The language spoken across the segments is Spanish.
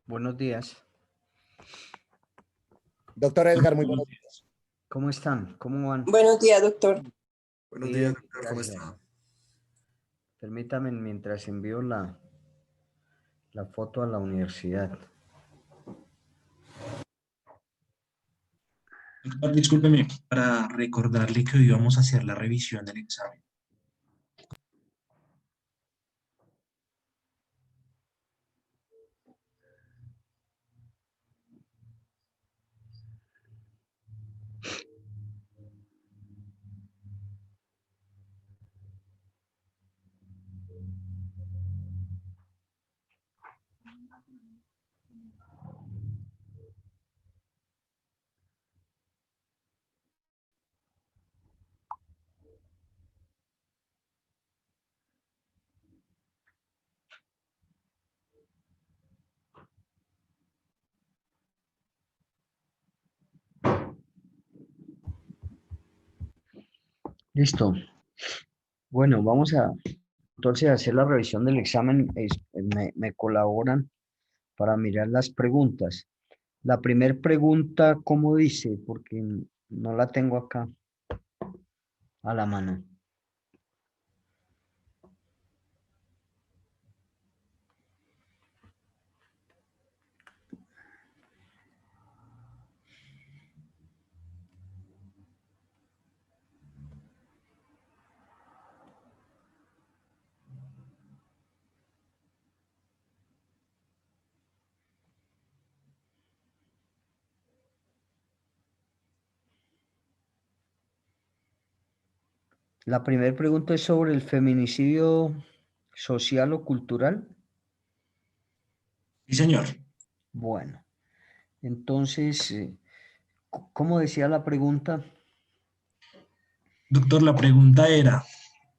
Buenos días. Doctor Edgar, muy buenos días. ¿Cómo están? ¿Cómo van? Buenos días, doctor. Buenos días, Bien, doctor. ¿Cómo gracias. está? Permítame mientras envío la foto a la universidad. Doctor, discúlpeme, para recordarle que hoy vamos a hacer la revisión del examen. Listo. Bueno, vamos a entonces hacer la revisión del examen. Me colaboran para mirar las preguntas. La primera pregunta, ¿cómo dice? Porque no la tengo acá a la mano. La primera pregunta es sobre el feminicidio social o cultural. Sí, señor. Bueno, entonces, ¿cómo decía la pregunta? Doctor, la pregunta era,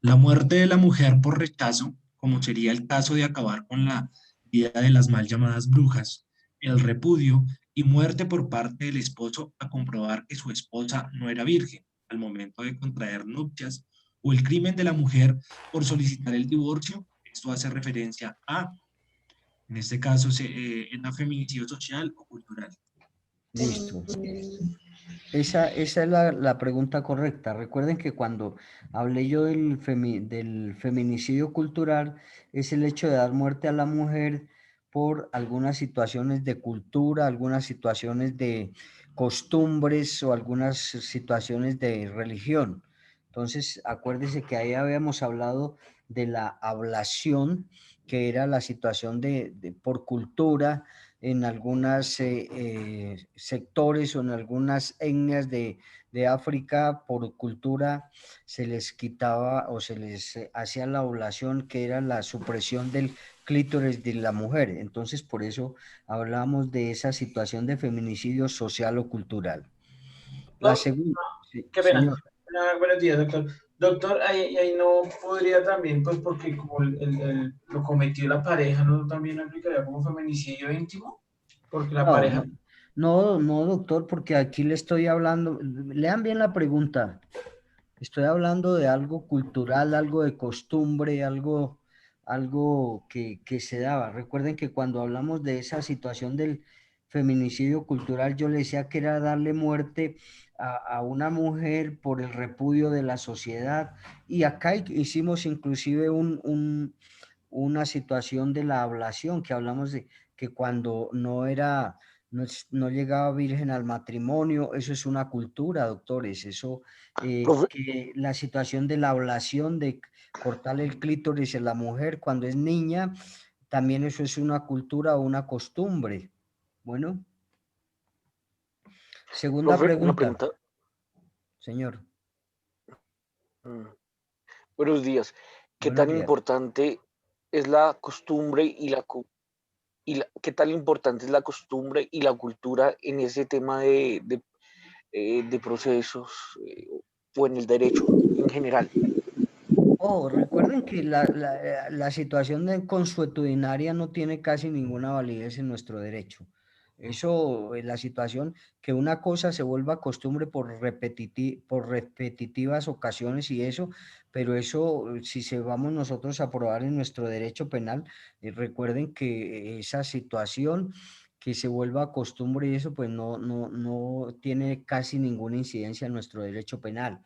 ¿la muerte de la mujer por rechazo, como sería el caso de acabar con la vida de las mal llamadas brujas, el repudio y muerte por parte del esposo a comprobar que su esposa no era virgen al momento de contraer nupcias, o el crimen de la mujer por solicitar el divorcio? Esto hace referencia a, en este caso, en la feminicidio social o cultural. Listo. Esa es la pregunta correcta. Recuerden que cuando hablé yo del feminicidio cultural, es el hecho de dar muerte a la mujer por algunas situaciones de cultura, algunas situaciones de costumbres o algunas situaciones de religión. Entonces, acuérdese que ahí habíamos hablado de la ablación, que era la situación por cultura en algunos sectores o en algunas etnias de África por cultura se les quitaba o se les hacía la ablación, que era la supresión del clítoris de la mujer. Entonces, por eso hablamos de esa situación de feminicidio social o cultural. La segunda, sí, Qué pena. señor. Buenos días, doctor. Doctor, ahí no podría también, pues porque como lo cometió la pareja, ¿no también aplicaría como feminicidio íntimo? Porque la No, pareja... no, no, no, doctor, porque aquí le estoy hablando, lean bien la pregunta. Estoy hablando de algo cultural, algo de costumbre, algo que se daba. Recuerden que cuando hablamos de esa situación del feminicidio cultural, yo le decía que era darle muerte a una mujer por el repudio de la sociedad. Y acá hicimos inclusive una situación de la ablación, que hablamos de que cuando no llegaba virgen al matrimonio, eso es una cultura, doctores, eso, Profe, que la situación de la ablación, de cortarle el clítoris a la mujer cuando es niña, también eso es una cultura o una costumbre. Bueno, segunda una pregunta, pregunta. señor. Mm, Buenos días. ¿Qué Buenos tan días. importante es la costumbre qué tan importante es la costumbre y la cultura en ese tema de procesos o en el derecho en general? Oh, recuerden que la situación de consuetudinaria no tiene casi ninguna validez en nuestro derecho. Eso, la situación que una cosa se vuelva costumbre por repetitivas ocasiones y eso, pero eso, si se vamos nosotros a probar en nuestro derecho penal, recuerden que esa situación que se vuelva costumbre y eso, pues no tiene casi ninguna incidencia en nuestro derecho penal.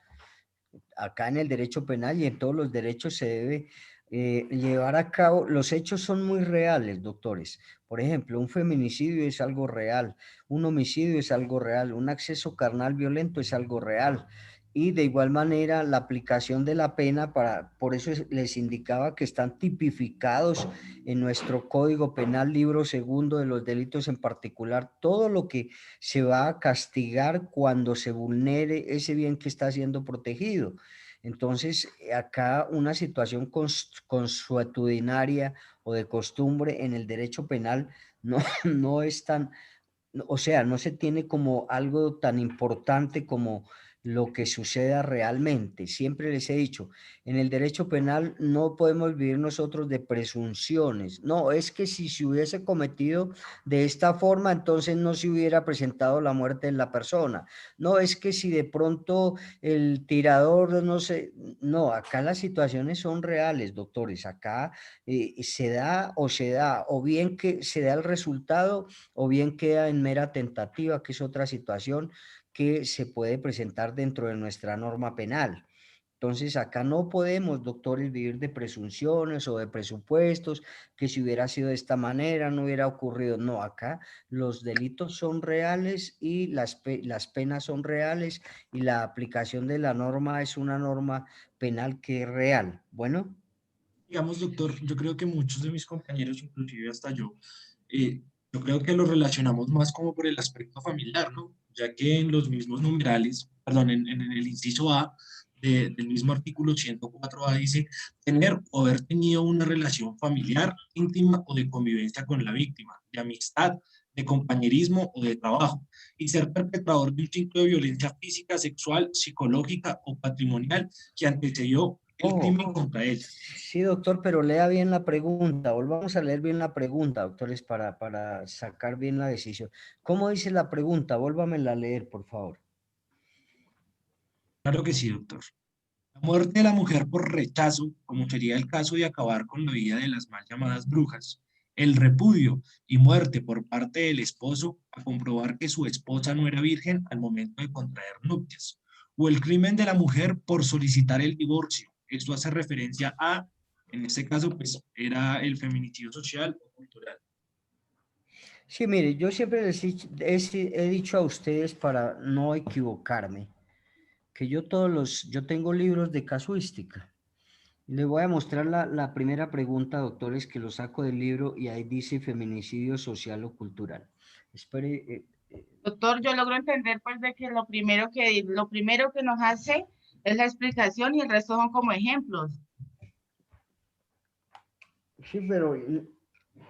Acá en el derecho penal y en todos los derechos se debe llevar a cabo, los hechos son muy reales, doctores. Por ejemplo, un feminicidio es algo real, un homicidio es algo real, un acceso carnal violento es algo real. Y de igual manera, la aplicación de la pena, por eso les indicaba que están tipificados en nuestro Código Penal, libro segundo de los delitos en particular, todo lo que se va a castigar cuando se vulnere ese bien que está siendo protegido. Entonces, acá una situación consuetudinaria o de costumbre en el derecho penal no, no es tan, o sea, no se tiene como algo tan importante como lo que suceda realmente. Siempre les he dicho, en el derecho penal no podemos vivir nosotros de presunciones. No, es que si se hubiese cometido de esta forma, entonces no se hubiera presentado la muerte de la persona. No, es que si de pronto el tirador, no sé, no, acá las situaciones son reales, doctores. Acá se da, o bien que se da el resultado o bien queda en mera tentativa, que es otra situación que se puede presentar dentro de nuestra norma penal. Entonces, acá no podemos, doctores, vivir de presunciones o de presupuestos, que si hubiera sido de esta manera no hubiera ocurrido. No, acá los delitos son reales y las penas son reales y la aplicación de la norma es una norma penal que es real. Bueno. Digamos, doctor, yo creo que muchos de mis compañeros, inclusive hasta yo creo que lo relacionamos más como por el aspecto familiar, ¿no? Ya que en los mismos numerales, perdón, en el inciso A del mismo artículo 104A dice tener o haber tenido una relación familiar, íntima o de convivencia con la víctima, de amistad, de compañerismo o de trabajo, y ser perpetrador de un ciclo de violencia física, sexual, psicológica o patrimonial que antecedió el crimen contra ella. Sí, doctor, pero lea bien la pregunta. Volvamos a leer bien la pregunta, doctores, para sacar bien la decisión. ¿Cómo dice la pregunta? Vuélvamela a leer, por favor. Claro que sí, doctor. La muerte de la mujer por rechazo, como sería el caso de acabar con la vida de las mal llamadas brujas. El repudio y muerte por parte del esposo a comprobar que su esposa no era virgen al momento de contraer nupcias. O el crimen de la mujer por solicitar el divorcio. Esto hace referencia a, en este caso, pues era el feminicidio social o cultural. Sí, mire, yo siempre he dicho a ustedes para no equivocarme, que yo tengo libros de casuística. Le voy a mostrar la primera pregunta, doctores, que lo saco del libro y ahí dice feminicidio social o cultural. Espere. Doctor, yo logro entender pues de que lo primero que nos hace es la explicación y el resto son como ejemplos. Sí, pero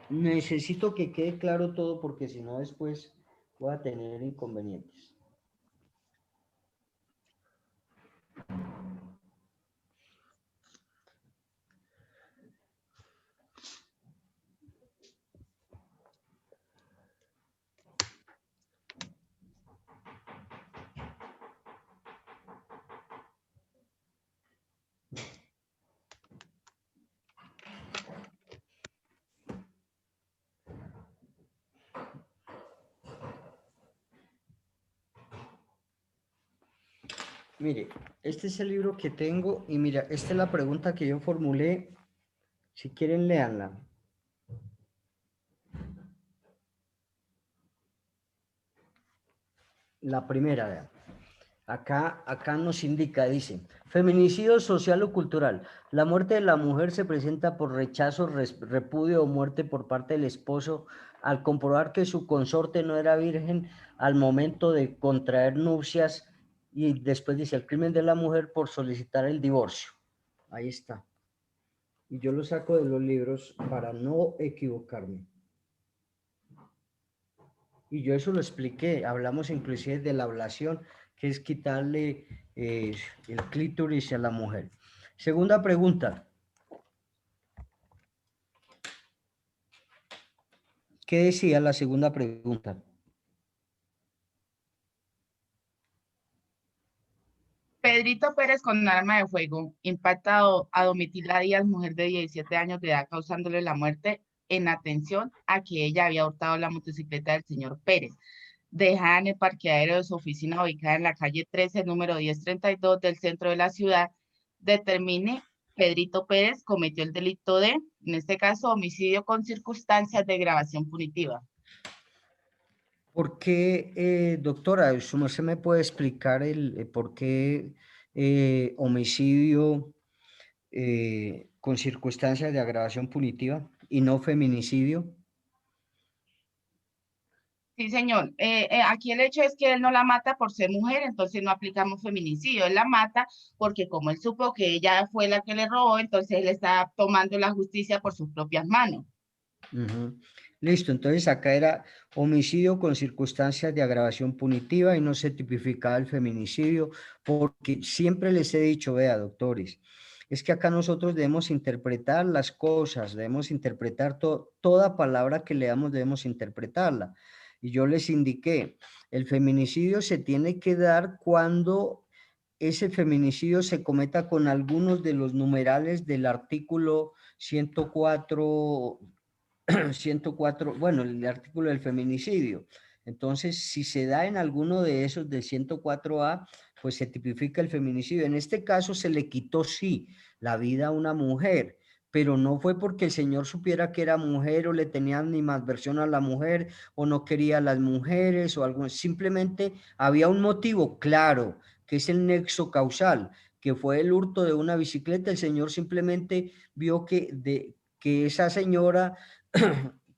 necesito que quede claro todo porque si no después voy a tener inconvenientes. Mire, este es el libro que tengo y mira, esta es la pregunta que yo formulé. Si quieren, léanla. La primera, vean. Acá nos indica, dice, feminicidio social o cultural. La muerte de la mujer se presenta por rechazo, repudio o muerte por parte del esposo al comprobar que su consorte no era virgen al momento de contraer nupcias y después dice el crimen de la mujer por solicitar el divorcio. Ahí está. Y yo lo saco de los libros para no equivocarme. Y yo eso lo expliqué, hablamos inclusive de la ablación, que es quitarle el clítoris a la mujer. Segunda pregunta. ¿Qué decía la segunda pregunta? Pedrito Pérez con un arma de fuego impacta a Domitila Díaz, mujer de 17 años de edad, causándole la muerte en atención a que ella había hurtado la motocicleta del señor Pérez, dejada en el parqueadero de su oficina ubicada en la calle 13, número 1032 del centro de la ciudad. Determine Pedrito Pérez cometió el delito de, en este caso, homicidio con circunstancias de agravación punitiva. ¿Por qué, doctora, usted se me puede explicar por qué homicidio con circunstancias de agravación punitiva y no feminicidio? Sí, señor. Aquí el hecho es que él no la mata por ser mujer, entonces no aplicamos feminicidio. Él la mata porque como él supo que ella fue la que le robó, entonces él está tomando la justicia por sus propias manos. Listo, entonces acá era homicidio con circunstancias de agravación punitiva y no se tipificaba el feminicidio, porque siempre les he dicho, vea, doctores, es que acá nosotros debemos interpretar las cosas, debemos interpretar toda palabra que leamos, debemos interpretarla. Y yo les indiqué, el feminicidio se tiene que dar cuando ese feminicidio se cometa con algunos de los numerales del artículo 104, 104, bueno, el artículo del feminicidio. Entonces, si se da en alguno de esos del 104A, pues se tipifica el feminicidio. En este caso se le quitó, sí, la vida a una mujer, pero no fue porque el señor supiera que era mujer o le tenía animadversión a la mujer o no quería a las mujeres o algo. Simplemente había un motivo claro, que es el nexo causal, que fue el hurto de una bicicleta. El señor simplemente vio que esa señora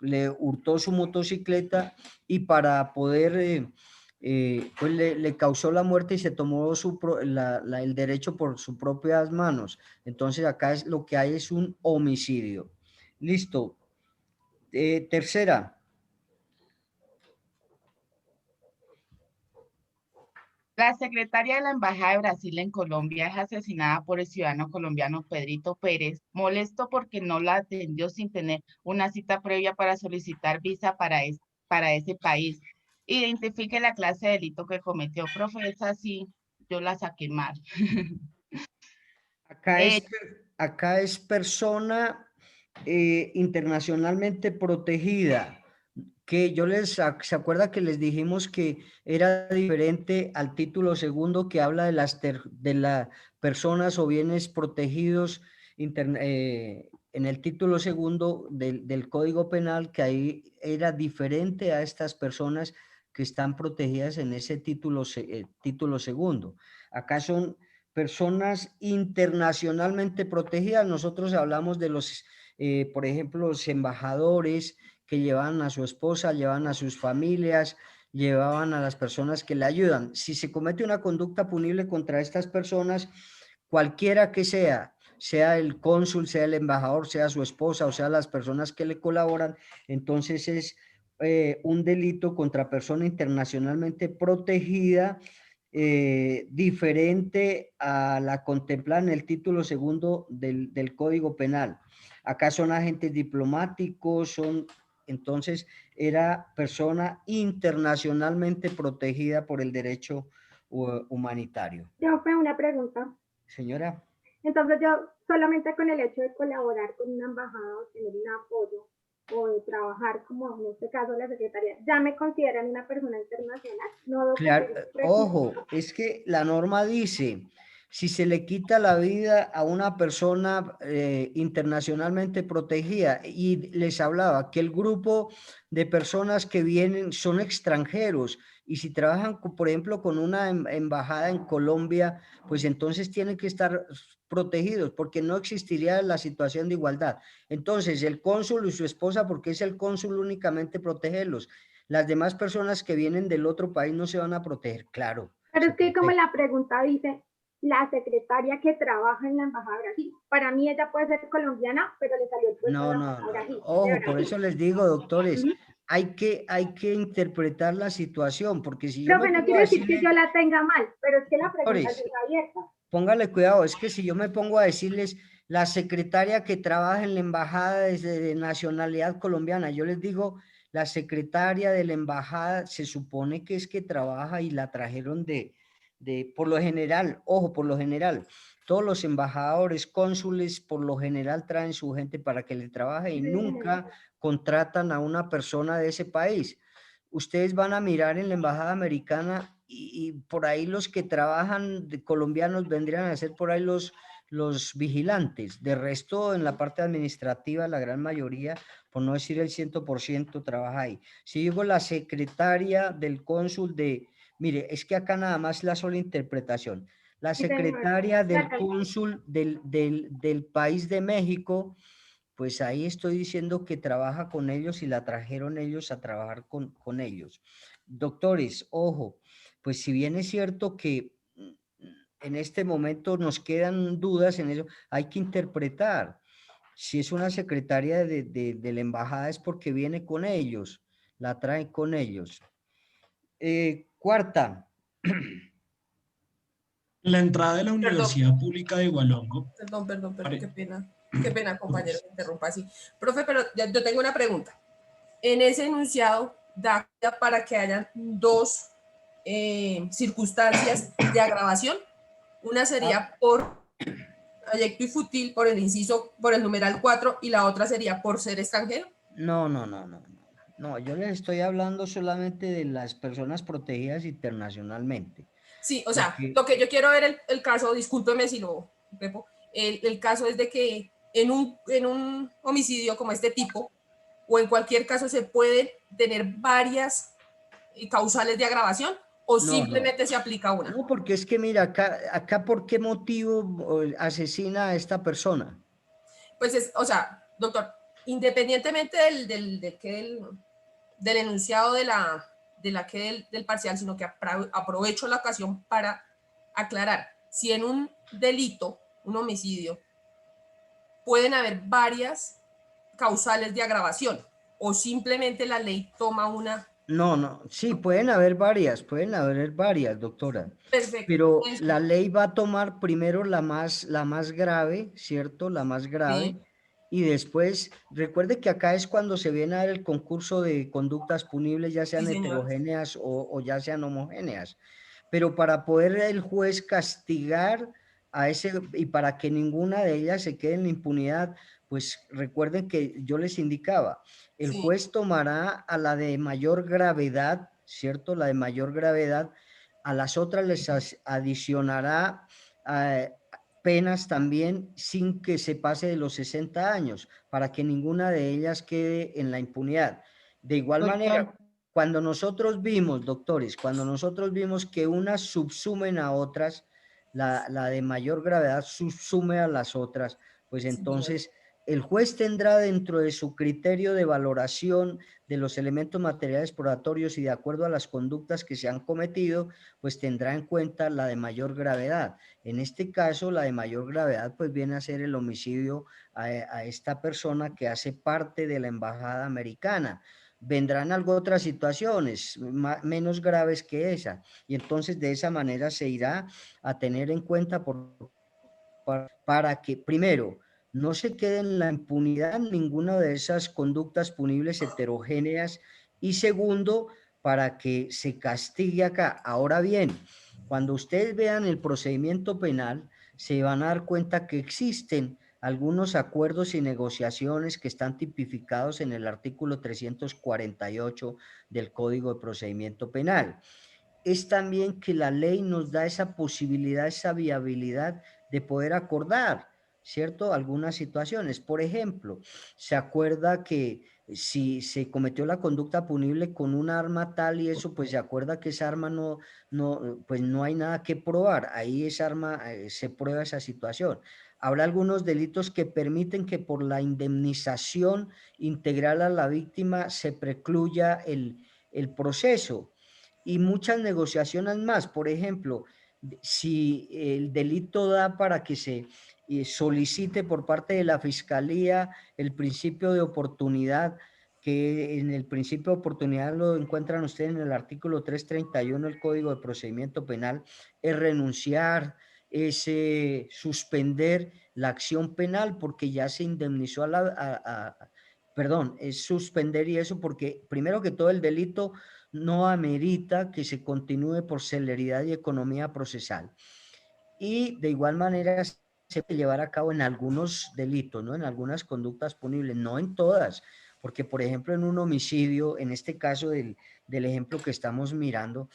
le hurtó su motocicleta y para poder, pues le causó la muerte y se tomó el derecho por sus propias manos. Entonces acá lo que hay es un homicidio. Listo. Tercera. La secretaria de la Embajada de Brasil en Colombia es asesinada por el ciudadano colombiano Pedrito Pérez, molesto porque no la atendió sin tener una cita previa para solicitar visa para ese país. Identifique la clase de delito que cometió. Profe, es así, yo la saqué mal. Acá es persona internacionalmente protegida, que ¿se acuerda que les dijimos que era diferente al título segundo que habla de las personas o bienes protegidos en el título segundo del Código Penal, que ahí era diferente a estas personas que están protegidas en ese título segundo? Acá son personas internacionalmente protegidas. Nosotros hablamos de los, por ejemplo, los embajadores que llevan a su esposa, llevan a sus familias, llevaban a las personas que le ayudan. Si se comete una conducta punible contra estas personas, cualquiera que sea el cónsul, sea el embajador, sea su esposa o sea las personas que le colaboran, entonces es un delito contra persona internacionalmente protegida, diferente a la contemplada en el título segundo del Código Penal. Acá son agentes diplomáticos, entonces era persona internacionalmente protegida por el derecho humanitario. Yo fue una pregunta. Señora. Entonces yo solamente con el hecho de colaborar con una embajada o tener un apoyo o de trabajar como en este caso la secretaría, ¿ya me consideran una persona internacional? No, claro, ojo, es que la norma dice, si se le quita la vida a una persona internacionalmente protegida, y les hablaba que el grupo de personas que vienen son extranjeros, y si trabajan, por ejemplo, con una embajada en Colombia, pues entonces tienen que estar protegidos, porque no existiría la situación de igualdad. Entonces, el cónsul y su esposa, porque es el cónsul únicamente protegerlos. Las demás personas que vienen del otro país no se van a proteger, claro. Pero es que como la pregunta dice, la secretaria que trabaja en la Embajada de Brasil, para mí ella puede ser colombiana, pero le salió el puesto de la Embajada de Brasil. Ojo, por eso les digo, doctores, hay que interpretar la situación, porque si yo no quiere decir que yo la tenga mal, pero es que la pregunta es abierta. Póngale cuidado, es que si yo me pongo a decirles la secretaria que trabaja en la embajada de nacionalidad colombiana, yo les digo, la secretaria de la embajada se supone que es que trabaja y la trajeron de por lo general, ojo, por lo general, todos los embajadores, cónsules, por lo general traen su gente para que le trabaje y nunca contratan a una persona de ese país. Ustedes van a mirar en la embajada americana y por ahí los que trabajan de colombianos vendrían a ser por ahí los vigilantes. De resto, en la parte administrativa, la gran mayoría, por no decir el 100%, trabaja ahí. Si digo la secretaria del cónsul mire, es que acá nada más la sola interpretación. La Sí, señor. secretaria del Gracias. cónsul del país de México, pues ahí estoy diciendo que trabaja con ellos y la trajeron ellos a trabajar con ellos. Doctores, ojo, pues si bien es cierto que en este momento nos quedan dudas en eso, hay que interpretar. Si es una secretaria de la embajada es porque viene con ellos, la traen con ellos. Cuarta. En la entrada de la Perdón. Universidad Pública de Hualongo. Perdón, Pare- qué pena, compañero, que interrumpa así. Profe, pero yo tengo una pregunta. En ese enunciado da para que hayan dos circunstancias de agravación. Una sería por proyecto y fútil, por el inciso, por el numeral 4, y la otra sería por ser extranjero. No, yo les estoy hablando solamente de las personas protegidas internacionalmente. Sí, o sea, Porque, lo que yo quiero ver el caso, discúlpeme si lo Pepo, el caso es de que en un homicidio como este tipo, o en cualquier caso se pueden tener varias causales de agravación, o simplemente se aplica una. No, porque es que mira, acá ¿por qué motivo asesina a esta persona? Pues es, o sea, doctor, independientemente del enunciado del parcial, sino que aprovecho la ocasión para aclarar, si en un delito, un homicidio, pueden haber varias causales de agravación, o simplemente la ley toma una. No, sí, pueden haber varias, doctora. Perfecto. Pero la ley va a tomar primero la más grave, ¿cierto? La más grave. Sí. Y después, recuerde que acá es cuando se viene a dar el concurso de conductas punibles, ya sean Sí, señor. heterogéneas o ya sean homogéneas. Pero para poder el juez castigar a ese y para que ninguna de ellas se quede en la impunidad, pues recuerden que yo les indicaba, el Sí. juez tomará a la de mayor gravedad, ¿cierto? La de mayor gravedad, a las otras les adicionará penas también sin que se pase de los 60 años, para que ninguna de ellas quede en la impunidad. De igual manera, cuando nosotros vimos, doctores, cuando nosotros vimos que unas subsumen a otras, la de mayor gravedad subsume a las otras, pues entonces el juez tendrá dentro de su criterio de valoración de los elementos materiales probatorios y de acuerdo a las conductas que se han cometido, pues tendrá en cuenta la de mayor gravedad. En este caso, la de mayor gravedad, pues viene a ser el homicidio a esta persona que hace parte de la embajada americana. Vendrán algo otras situaciones menos graves que esa, y entonces de esa manera se irá a tener en cuenta para que, primero, no se quede en la impunidad ninguna de esas conductas punibles heterogéneas y segundo, para que se castigue acá. Ahora bien, cuando ustedes vean el procedimiento penal, se van a dar cuenta que existen algunos acuerdos y negociaciones que están tipificados en el artículo 348 del Código de Procedimiento Penal. Es también que la ley nos da esa posibilidad, esa viabilidad de poder acordar, ¿cierto? Algunas situaciones. Por ejemplo, se acuerda que si se cometió la conducta punible con un arma tal y eso, pues se acuerda que esa arma pues no hay nada que probar. Ahí esa arma se prueba esa situación. Habrá algunos delitos que permiten que por la indemnización integral a la víctima se precluya el proceso y muchas negociaciones más. Por ejemplo, si el delito da para que se solicite por parte de la Fiscalía el principio de oportunidad, que en el principio de oportunidad lo encuentran ustedes en el artículo 331 del Código de Procedimiento Penal, es renunciar, es suspender la acción penal porque ya se indemnizó perdón, es suspender y eso porque primero que todo el delito no amerita que se continúe por celeridad y economía procesal. Y de igual manera se puede llevar a cabo en algunos delitos, ¿no? En algunas conductas punibles, no en todas, porque por ejemplo en un homicidio, en este caso del ejemplo que estamos mirando,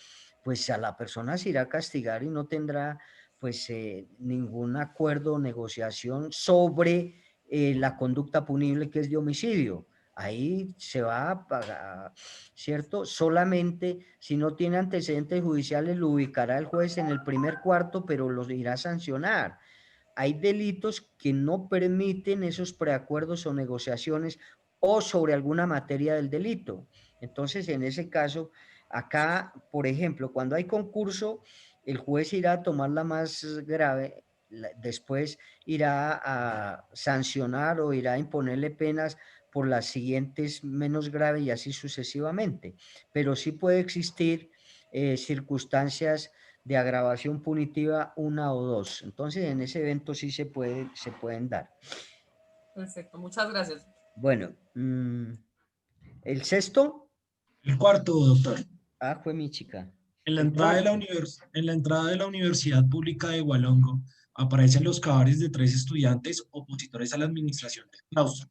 pues a la persona se irá a castigar y no tendrá pues ningún acuerdo o negociación sobre la conducta punible que es de homicidio. Ahí se va a pagar, ¿cierto? Solamente si no tiene antecedentes judiciales lo ubicará el juez en el primer cuarto, pero los irá a sancionar. Hay delitos que no permiten esos preacuerdos o negociaciones o sobre alguna materia del delito. Entonces, en ese caso, acá, por ejemplo, cuando hay concurso, el juez irá a tomar la más grave, después irá a sancionar o irá a imponerle penas por las siguientes menos graves y así sucesivamente. Pero sí puede existir circunstancias de agravación punitiva, una o dos. Entonces, en ese evento sí se pueden dar. Perfecto, muchas gracias. Bueno, el sexto. El cuarto, doctor. Ah, fue mi chica. En la El entrada de cuarto. en la entrada de la Universidad Pública de Hualongo aparecen los cadáveres de 3 estudiantes opositores a la administración del claustro.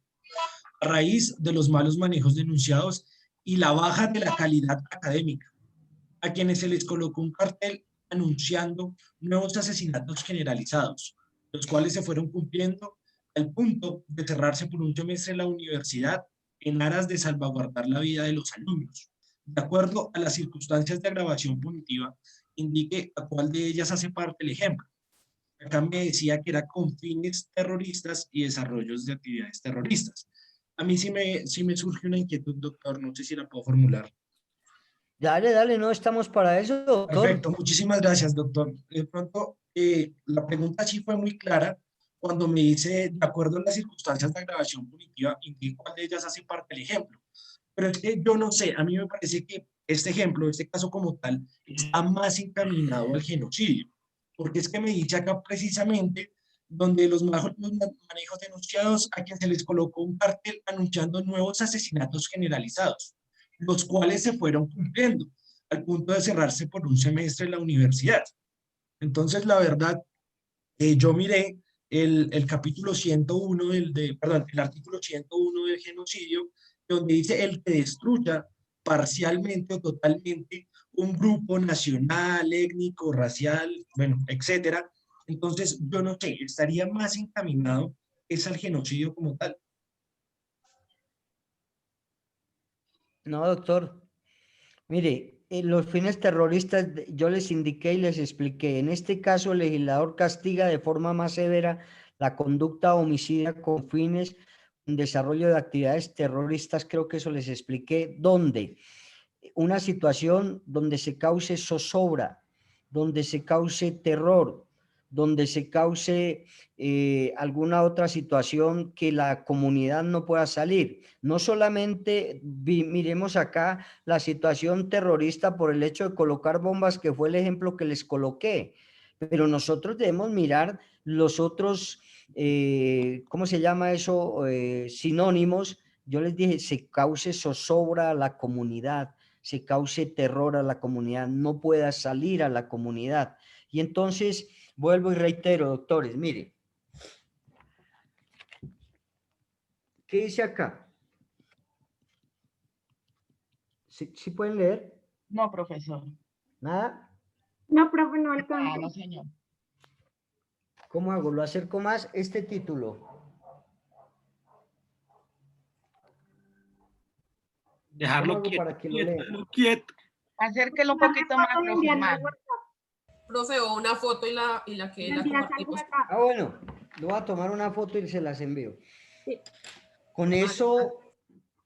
A raíz de los malos manejos denunciados y la baja de la calidad académica, a quienes se les colocó un cartel anunciando nuevos asesinatos generalizados, los cuales se fueron cumpliendo al punto de cerrarse por un semestre en la universidad en aras de salvaguardar la vida de los alumnos. De acuerdo a las circunstancias de agravación punitiva, indique a cuál de ellas hace parte el ejemplo. Acá me decía que era con fines terroristas y desarrollos de actividades terroristas. A mí sí me surge una inquietud, doctor, no sé si la puedo formular. Dale, dale, no estamos para eso, doctor. Perfecto, muchísimas gracias, doctor. De pronto, la pregunta sí fue muy clara cuando me dice, de acuerdo a las circunstancias de agravación punitiva, indique cuál de ellas hace parte del ejemplo. Pero es que yo no sé, a mí me parece que este ejemplo, este caso como tal, está más encaminado al genocidio, porque es que me dice acá precisamente donde los manejos denunciados a quien se les colocó un cartel anunciando nuevos asesinatos generalizados, los cuales se fueron cumpliendo al punto de cerrarse por un semestre en la universidad. Entonces, la verdad, yo miré el capítulo 101 perdón, el artículo 101 del genocidio, donde dice el que destruya parcialmente o totalmente un grupo nacional, étnico, racial, bueno, etcétera. Entonces, yo no sé, estaría más encaminado es al genocidio como tal. No, doctor. Mire, los fines terroristas, yo les indiqué y les expliqué. En este caso, el legislador castiga de forma más severa la conducta homicida con fines en desarrollo de actividades terroristas. Creo que eso les expliqué. ¿Dónde? Una situación donde se cause zozobra, donde se cause terror, donde se cause alguna otra situación que la comunidad no pueda salir. No solamente miremos acá la situación terrorista por el hecho de colocar bombas, que fue el ejemplo que les coloqué, pero nosotros debemos mirar los otros, ¿cómo se llama eso? Sinónimos. Yo les dije, se cause zozobra a la comunidad, se cause terror a la comunidad, no pueda salir a la comunidad. Y entonces, vuelvo y reitero, doctores, mire, ¿qué dice acá? ¿Sí pueden leer? No, profesor. ¿Nada? No, profe, no Ah, alcanzo. no, señor. ¿Cómo hago? Lo acerco más este título. Dejarlo quieto, para que lo lean? quieto. Acérquelo un poquito más, profe, más. Profe, o una foto y la que la compartimos. Ah, bueno, le voy a tomar una foto y se las envío. Sí. Con eso,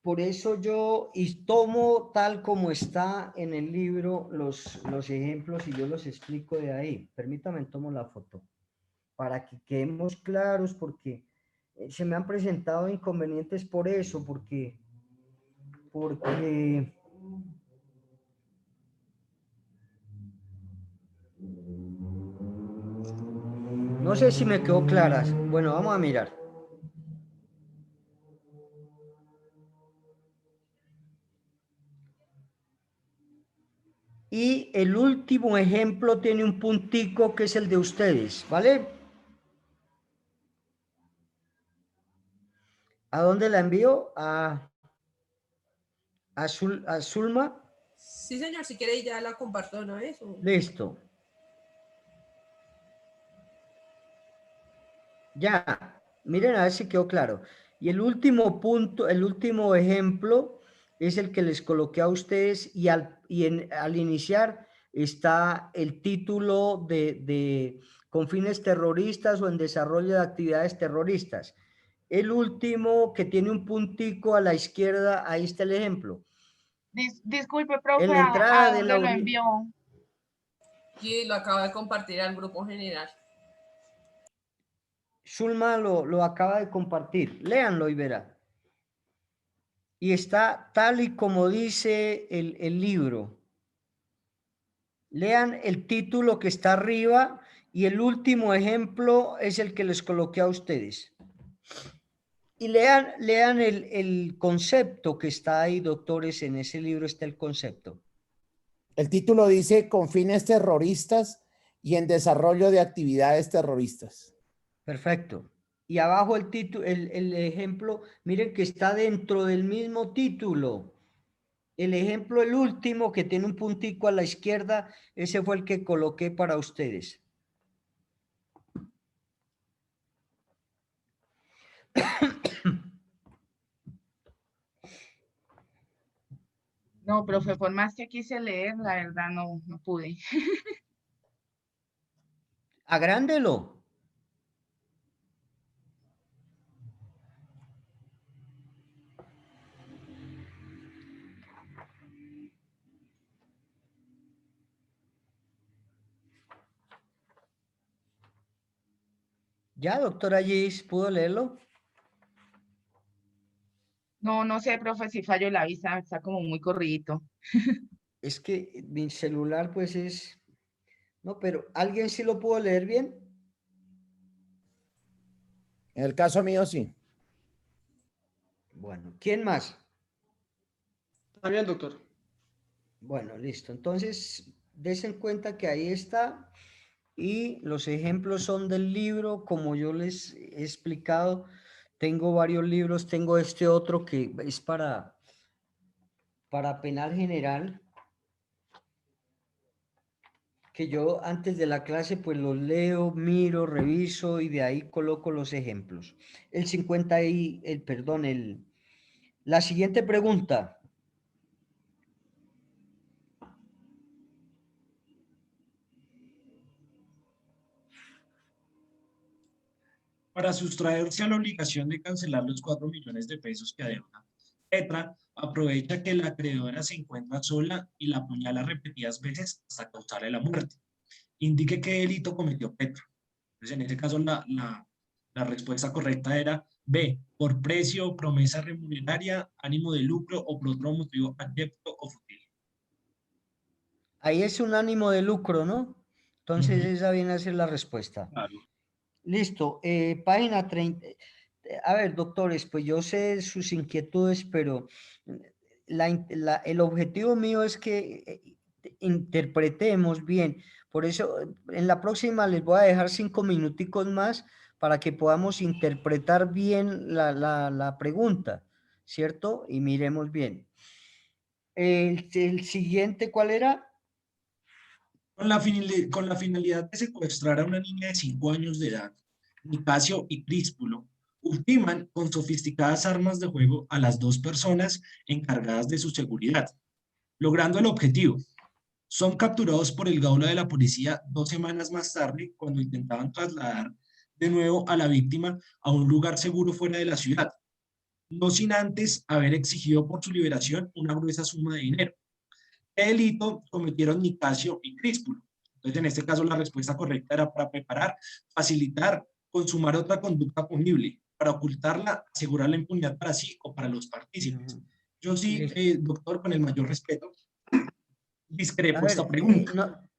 por eso yo tomo tal como está en el libro los ejemplos y yo los explico de ahí. Permítame, tomo la foto para que quedemos claros, porque se me han presentado inconvenientes por eso, porque no sé si me quedó claras. Bueno, vamos a mirar. Y el último ejemplo tiene un puntico que es el de ustedes, ¿vale? ¿A dónde la envío? ¿A Zulma? Sí, señor, si quiere ya la comparto de una vez. ¿O? Listo. Ya, miren a ver si quedó claro. Y el último punto, el último ejemplo es el que les coloqué a ustedes y al iniciar está el título de con fines terroristas o en desarrollo de actividades terroristas. El último que tiene un puntico a la izquierda, ahí está el ejemplo. Disculpe, En profe, la entrada ¿a de dónde la lo envió? Y lo acabo de compartir al grupo general. Zulma lo acaba de compartir. Léanlo y verá. Y está tal y como dice el libro. Lean el título que está arriba y el último ejemplo es el que les coloqué a ustedes. Y lean el concepto que está ahí, doctores, en ese libro está el concepto. El título dice con fines terroristas y en desarrollo de actividades terroristas. Perfecto. Y abajo el título, el ejemplo, miren que está dentro del mismo título. El ejemplo, el último, que tiene un puntico a la izquierda, ese fue el que coloqué para ustedes. No, profe, por más que quise leer, la verdad no pude. Agrándelo. ¿Ya, doctora Gis, pudo leerlo? No sé, profe, si fallo la vista, está como muy corridito. Es que mi celular pues es... No, pero ¿alguien sí lo pudo leer bien? En el caso mío, sí. Bueno, ¿quién más? Está bien, doctor. Bueno, listo. Entonces, desen cuenta que ahí está y los ejemplos son del libro, como yo les he explicado. Tengo varios libros, tengo este otro que es para penal general, que yo antes de la clase pues los leo, miro, reviso y de ahí coloco los ejemplos. El 50 y la siguiente pregunta. Para sustraerse a la obligación de cancelar los 4 millones de pesos que adeuda, Petra aprovecha que la acreedora se encuentra sola y la apuñala repetidas veces hasta causarle la muerte. Indique qué delito cometió Petra. Entonces, en ese caso, la respuesta correcta era B, por precio, promesa remuneraria, ánimo de lucro o por otro motivo abyecto o fútil. Ahí es un ánimo de lucro, ¿no? Entonces esa viene a ser la respuesta. Claro. Listo, página 30. A ver, doctores, pues yo sé sus inquietudes, pero el objetivo mío es que interpretemos bien. Por eso, en la próxima les voy a dejar 5 minuticos más para que podamos interpretar bien la pregunta, ¿cierto? Y miremos bien. El siguiente, ¿cuál era? Con la finalidad de secuestrar a una niña de 5 años de edad, Nicasio y Críspulo ultiman con sofisticadas armas de juego a las 2 personas encargadas de su seguridad, logrando el objetivo. Son capturados por el Gaula de la policía 2 semanas más tarde cuando intentaban trasladar de nuevo a la víctima a un lugar seguro fuera de la ciudad, no sin antes haber exigido por su liberación una gruesa suma de dinero. ¿Qué delito cometieron Nicasio y Críspulo? Entonces, en este caso, la respuesta correcta era para preparar, facilitar, consumar otra conducta punible, para ocultarla, asegurar la impunidad para sí o para los partícipes. Yo sí, doctor, con el mayor respeto, discrepo esta pregunta. No,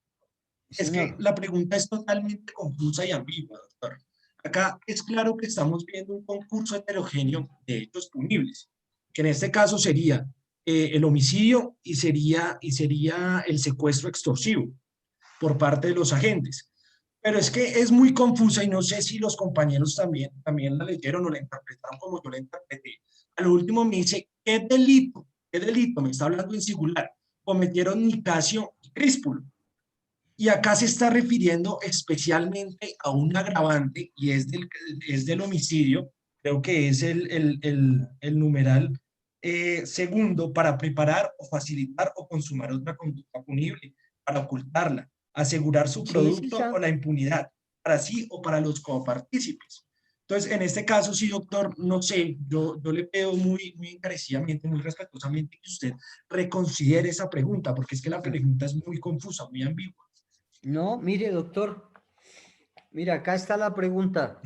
es que la pregunta es totalmente confusa y ambigua, doctor. Acá es claro que estamos viendo un concurso heterogéneo de hechos punibles, que en este caso sería el homicidio y sería el secuestro extorsivo por parte de los agentes. Pero es que es muy confusa y no sé si los compañeros también la leyeron o la interpretaron como yo la interpreté. A lo último me dice, ¿qué delito? ¿Qué delito? Me está hablando en singular. Cometieron Nicasio y Críspulo. Y acá se está refiriendo especialmente a un agravante y es del homicidio, creo que es el numeral segundo, para preparar o facilitar o consumar otra conducta punible, para ocultarla, asegurar su Sí, producto o la impunidad, para sí o para los copartícipes. Entonces, en este caso, sí, doctor, no sé, yo le pido muy encarecidamente, muy respetuosamente que usted reconsidere esa pregunta, porque es que la pregunta es muy confusa, muy ambigua. No, mire, doctor, mira, acá está la pregunta.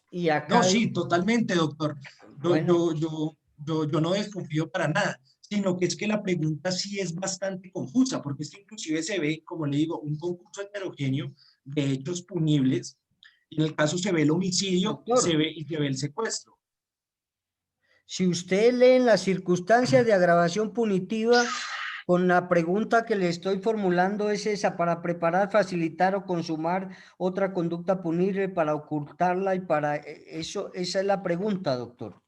Y acá No, sí, totalmente, doctor. bueno, Yo no desconfío para nada, sino que es que la pregunta sí es bastante confusa, porque es que inclusive se ve, como le digo, un concurso heterogéneo de hechos punibles. En el caso se ve el homicidio y se doctor, ve el secuestro. si usted lee en las circunstancias de agravación punitiva, con la pregunta que le estoy formulando es esa, para preparar, facilitar o consumar otra conducta punible, para ocultarla y para eso, esa es la pregunta, doctor.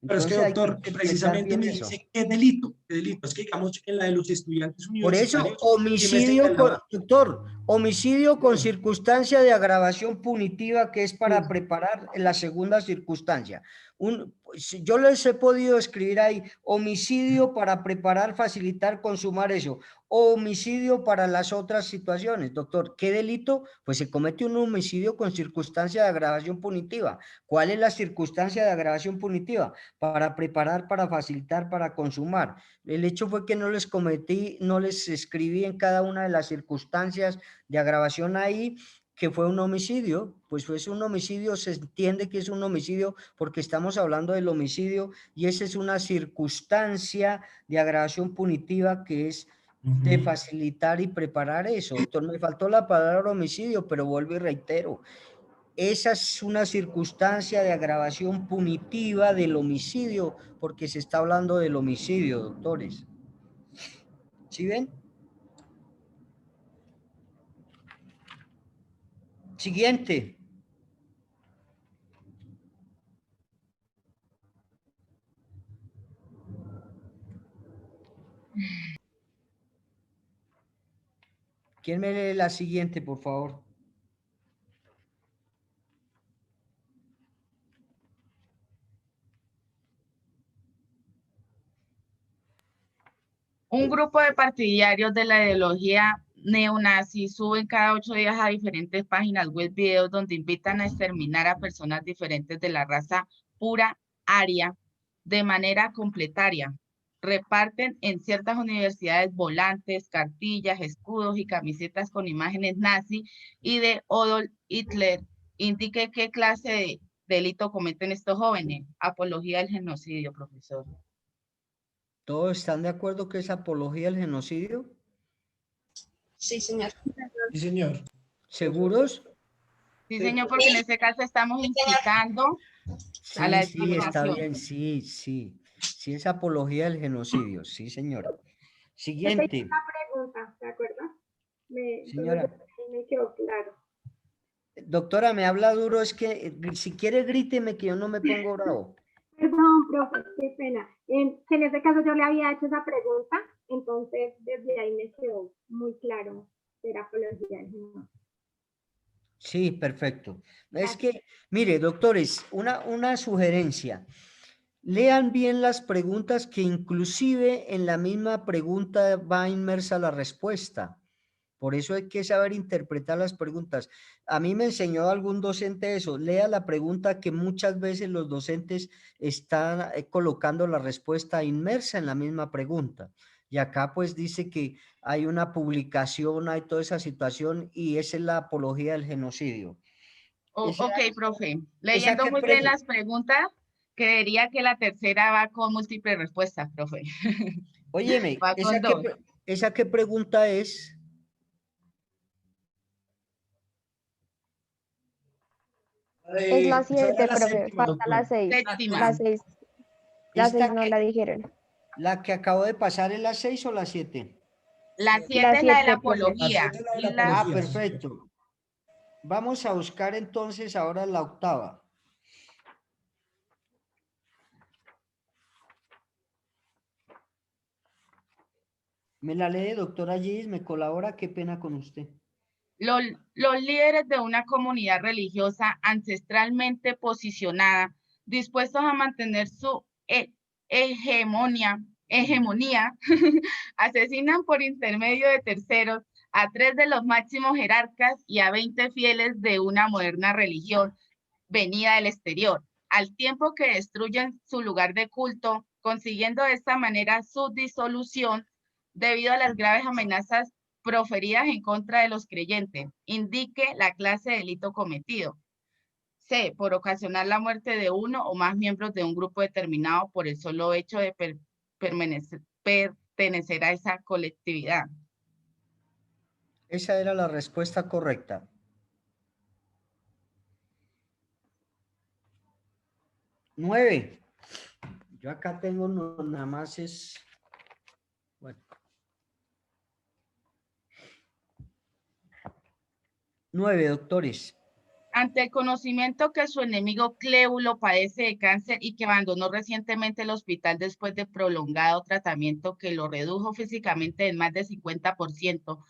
Pero es que, Entonces hay que doctor, interpretar precisamente bien me eso. dice qué delito, qué delito. Es que, digamos, en la de los estudiantes Por eso, universitarios, sí me homicidio, señalaba. doctor, homicidio con circunstancia de agravación punitiva, que es para preparar la segunda circunstancia. Yo les he podido escribir ahí, homicidio para preparar, facilitar, consumar eso, o homicidio para las otras situaciones. Doctor, ¿qué delito? Pues se comete un homicidio con circunstancia de agravación punitiva. ¿Cuál es la circunstancia de agravación punitiva? Para preparar, para facilitar, para consumar. El hecho fue que no les cometí, no les escribí en cada una de las circunstancias de agravación ahí que fue un homicidio. Pues fue un homicidio, se entiende que es un homicidio porque estamos hablando del homicidio y esa es una circunstancia de agravación punitiva que es de facilitar y preparar eso. Doctor, me faltó la palabra homicidio, pero vuelvo y reitero, esa es una circunstancia de agravación punitiva del homicidio, porque se está hablando del homicidio, doctores. ¿Sí ven? Siguiente. ¿Quién me lee la siguiente, por favor? Un grupo de partidarios de la ideología neonazi suben cada 8 días a diferentes páginas web videos donde invitan a exterminar a personas diferentes de la raza pura aria de manera completaria. Reparten en ciertas universidades volantes, cartillas, escudos y camisetas con imágenes nazi y de Adolf Hitler. Indique qué clase de delito cometen estos jóvenes. Apología del genocidio, profesor. ¿Todos están de acuerdo que es apología del genocidio? Sí, señor. Sí, señor. ¿Seguros? Sí, señor, porque en este caso estamos incitando a la Sí, está discriminación. bien, sí. Sí es apología del genocidio, sí, señora. Yo te Siguiente. hice una pregunta, ¿de acuerdo? Señora. Entonces, me quedó claro. Doctora, me habla duro, es que si quiere gríteme que yo no me pongo bravo. Perdón, profe, qué pena. Que en este caso yo le había hecho esa pregunta, entonces desde ahí me quedó muy claro que era apología del genocidio. Sí, perfecto. Es que, mire, doctores, una sugerencia. Lean bien las preguntas, que inclusive en la misma pregunta va inmersa la respuesta. Por eso hay que saber interpretar las preguntas. A mí me enseñó algún docente eso. Lea la pregunta, que muchas veces los docentes están colocando la respuesta inmersa en la misma pregunta. Y acá pues dice que hay una publicación, hay toda esa situación y esa es la apología del genocidio. Ok, profe. Leyendo muy bien las preguntas, creería que la tercera va con múltiples respuestas, profe. Óyeme, Va con dos. ¿esa qué pregunta es? Es la 7, profe. Falta la 6. Séptima. La 6. La Esta 6 no que- la dijeron. ¿La que acabo de pasar es la 6 o la 7? La 7 La es la de la 7, profe. apología. La 7 es la de la Y la- Ah, apología, sí, señor. perfecto. Vamos a buscar entonces ahora la 8ª. ¿Me la lee, doctora Gis? ¿Me colabora? Qué pena con usted. Los líderes de una comunidad religiosa ancestralmente posicionada, dispuestos a mantener su hegemonía, asesinan por intermedio de terceros a 3 de los máximos jerarcas y a 20 fieles de una moderna religión venida del exterior, al tiempo que destruyen su lugar de culto, consiguiendo de esta manera su disolución debido a las graves amenazas proferidas en contra de los creyentes. Indique la clase de delito cometido. C. Por ocasionar la muerte de uno o más miembros de un grupo determinado por el solo hecho de pertenecer a esa colectividad. Esa era la respuesta correcta. ¡9! Yo acá tengo nada más es... Bueno. 9, doctores. Ante el conocimiento que su enemigo Cléulo padece de cáncer y que abandonó recientemente el hospital después de prolongado tratamiento que lo redujo físicamente en más de 50%,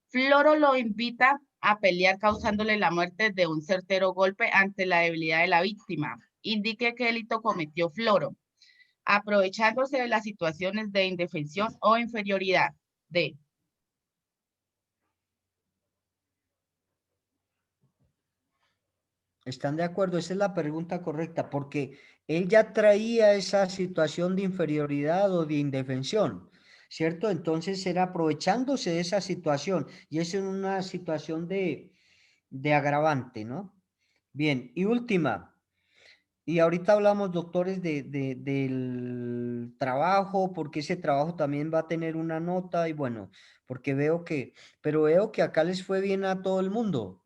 Floro lo invita a pelear causándole la muerte de un certero golpe ante la debilidad de la víctima. Indique qué delito cometió Floro, aprovechándose de las situaciones de indefensión o inferioridad. D. ¿Están de acuerdo? Esa es la pregunta correcta, porque él ya traía esa situación de inferioridad o de indefensión, ¿cierto? Entonces era aprovechándose de esa situación, y es en una situación de agravante, ¿no? Bien, y última, y ahorita hablamos, doctores, del trabajo, porque ese trabajo también va a tener una nota, y bueno, porque pero veo que acá les fue bien a todo el mundo.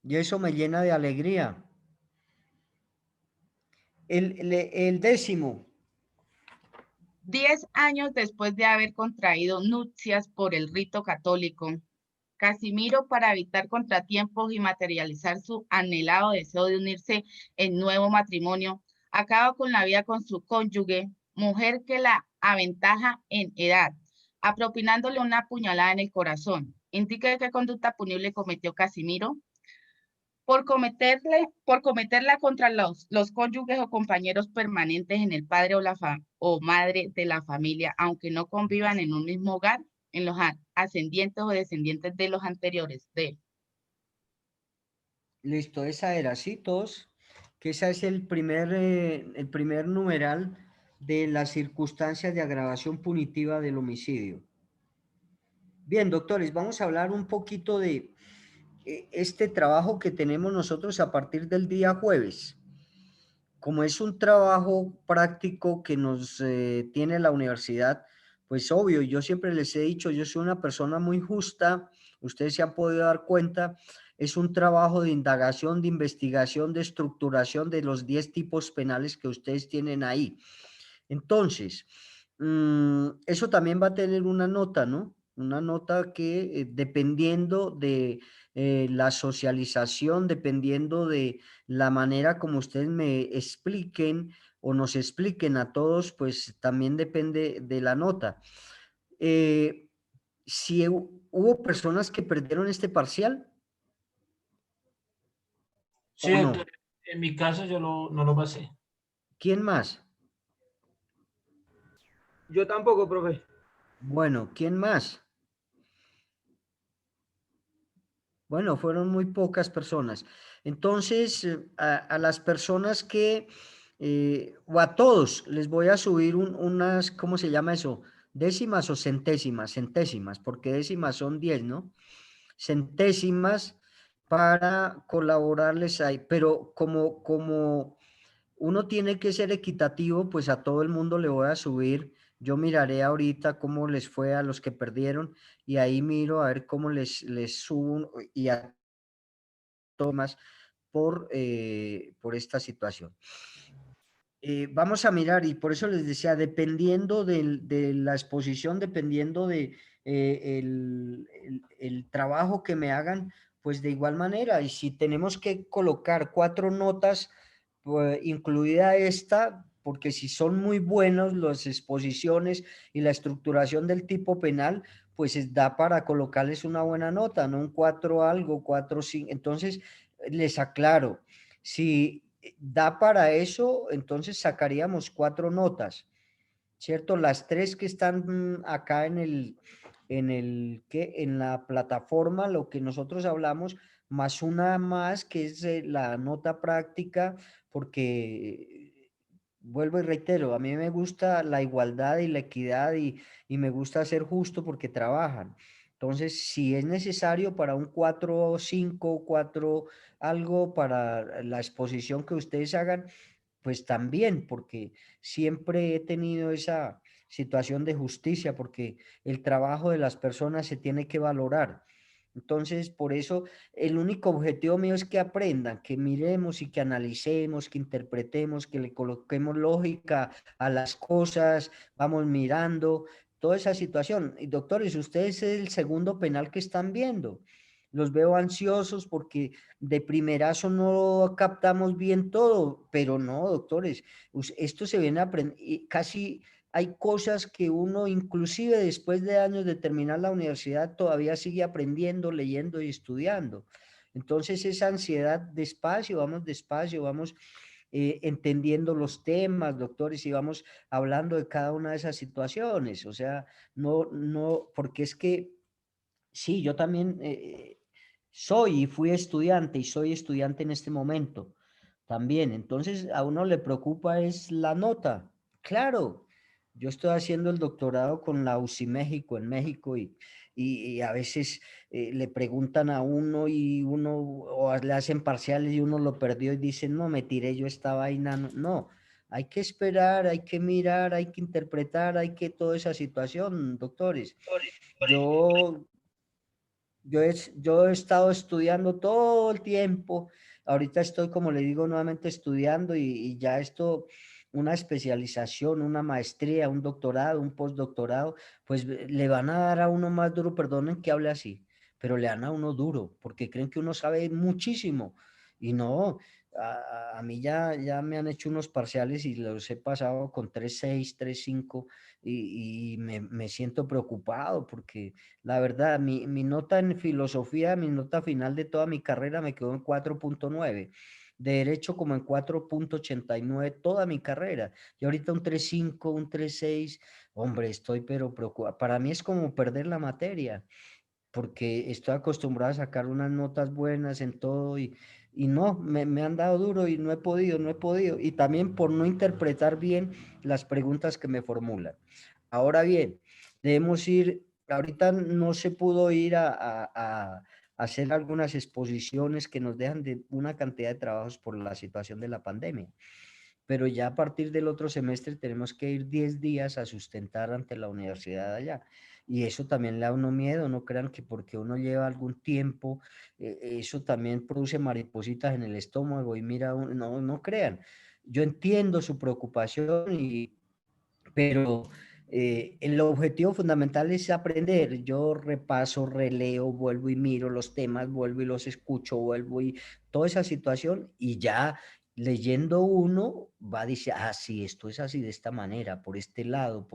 Y eso me llena de alegría. El 10º. 10 años después de haber contraído nupcias por el rito católico, Casimiro, para evitar contratiempos y materializar su anhelado deseo de unirse en nuevo matrimonio, acaba con la vida con su cónyuge, mujer que la aventaja en edad, apropinándole una puñalada en el corazón. Indica qué conducta punible cometió Casimiro. Por cometerla contra los cónyuges o compañeros permanentes en el padre o madre de la familia, aunque no convivan en un mismo hogar, en los ascendientes o descendientes de los anteriores. Listo, esa era, ¿sí? Todos, que esa es el primer numeral de las circunstancias de agravación punitiva del homicidio. Bien, doctores, vamos a hablar un poquito de este trabajo que tenemos nosotros a partir del día jueves. Como es un trabajo práctico que nos tiene la universidad, pues obvio, yo siempre les he dicho, yo soy una persona muy justa, ustedes se han podido dar cuenta, es un trabajo de indagación, de investigación, de estructuración de los 10 tipos penales que ustedes tienen ahí. Entonces, eso también va a tener una nota, ¿no? Una nota que dependiendo de la socialización, dependiendo de la manera como ustedes me expliquen o nos expliquen a todos, pues también depende de la nota. Si hubo personas que perdieron este parcial Sí, o no, doctor, en mi caso yo no lo pasé. ¿quién más? Yo tampoco, profe. Bueno, ¿quién más? Bueno, fueron muy pocas personas. Entonces, a las personas que, o a todos, les voy a subir unas, ¿cómo se llama eso? Décimas o centésimas, centésimas, porque décimas son 10, ¿no? Centésimas para colaborarles ahí, pero como uno tiene que ser equitativo, pues a todo el mundo le voy a subir. Yo miraré ahorita cómo les fue a los que perdieron y ahí miro a ver cómo les subo y a todos más por esta situación. vamos a mirar, y por eso les decía, dependiendo de la exposición, dependiendo de el trabajo que me hagan, pues de igual manera, y si tenemos que colocar 4 notas, pues, incluida esta, porque si son muy buenos las exposiciones y la estructuración del tipo penal, pues da para colocarles una buena nota, no un 4 algo, 4, 5. Entonces, les aclaro, si da para eso, entonces sacaríamos 4 notas, ¿cierto? Las 3 que están acá en la plataforma, lo que nosotros hablamos, más una más que es la nota práctica, porque vuelvo y reitero, a mí me gusta la igualdad y la equidad y me gusta ser justo porque trabajan. Entonces, si es necesario para un 4 o 5, 4 algo para la exposición que ustedes hagan, pues también, porque siempre he tenido esa situación de justicia, porque el trabajo de las personas se tiene que valorar. Entonces, por eso, el único objetivo mío es que aprendan, que miremos y que analicemos, que interpretemos, que le coloquemos lógica a las cosas, vamos mirando toda esa situación. Y doctores, ustedes es el segundo penal que están viendo. Los veo ansiosos porque de primerazo no captamos bien todo, pero no, doctores, esto se viene a aprender, casi hay cosas que uno, inclusive después de años de terminar la universidad, todavía sigue aprendiendo, leyendo y estudiando. Entonces, esa ansiedad, despacio, vamos entendiendo los temas, doctores, y vamos hablando de cada una de esas situaciones. O sea, no, porque es que, sí, yo también soy y fui estudiante y soy estudiante en este momento también. Entonces, a uno le preocupa es la nota. Claro, yo estoy haciendo el doctorado con la UCI México en México y a veces le preguntan a uno y uno, o le hacen parciales y uno lo perdió y dicen, no, me tiré yo esta vaina. No, no, hay que esperar, hay que mirar, hay que interpretar, hay que toda esa situación, doctores. Yo yo he estado estudiando todo el tiempo. Ahorita estoy, como le digo, nuevamente estudiando y ya esto, una especialización, una maestría, un doctorado, un postdoctorado, pues le van a dar a uno más duro, perdonen que hable así, pero le dan a uno duro porque creen que uno sabe muchísimo y no. A mí ya me han hecho unos parciales y los he pasado con 3.6, 3.5 y me siento preocupado porque la verdad, mi nota en filosofía, mi nota final de toda mi carrera me quedó en 4.9. De derecho como en 4.89 toda mi carrera. Y ahorita un 3.5, un 3.6. Hombre, estoy pero preocupado. Para mí es como perder la materia, porque estoy acostumbrado a sacar unas notas buenas en todo y no, me han dado duro y no he podido, no he podido. Y también por no interpretar bien las preguntas que me formulan. Ahora bien, debemos ir, ahorita no se pudo ir a hacer algunas exposiciones que nos dejan de una cantidad de trabajos por la situación de la pandemia, pero ya a partir del otro semestre tenemos que ir 10 días a sustentar ante la universidad allá. Y eso también le da a uno miedo, no crean que porque uno lleva algún tiempo, eso también produce maripositas en el estómago y mira, no, no crean. Yo entiendo su preocupación pero el objetivo fundamental es aprender. Yo repaso, releo, vuelvo y miro los temas, vuelvo y los escucho, vuelvo y toda esa situación y ya leyendo uno va a decir, ah, sí, esto es así de esta manera, por este lado.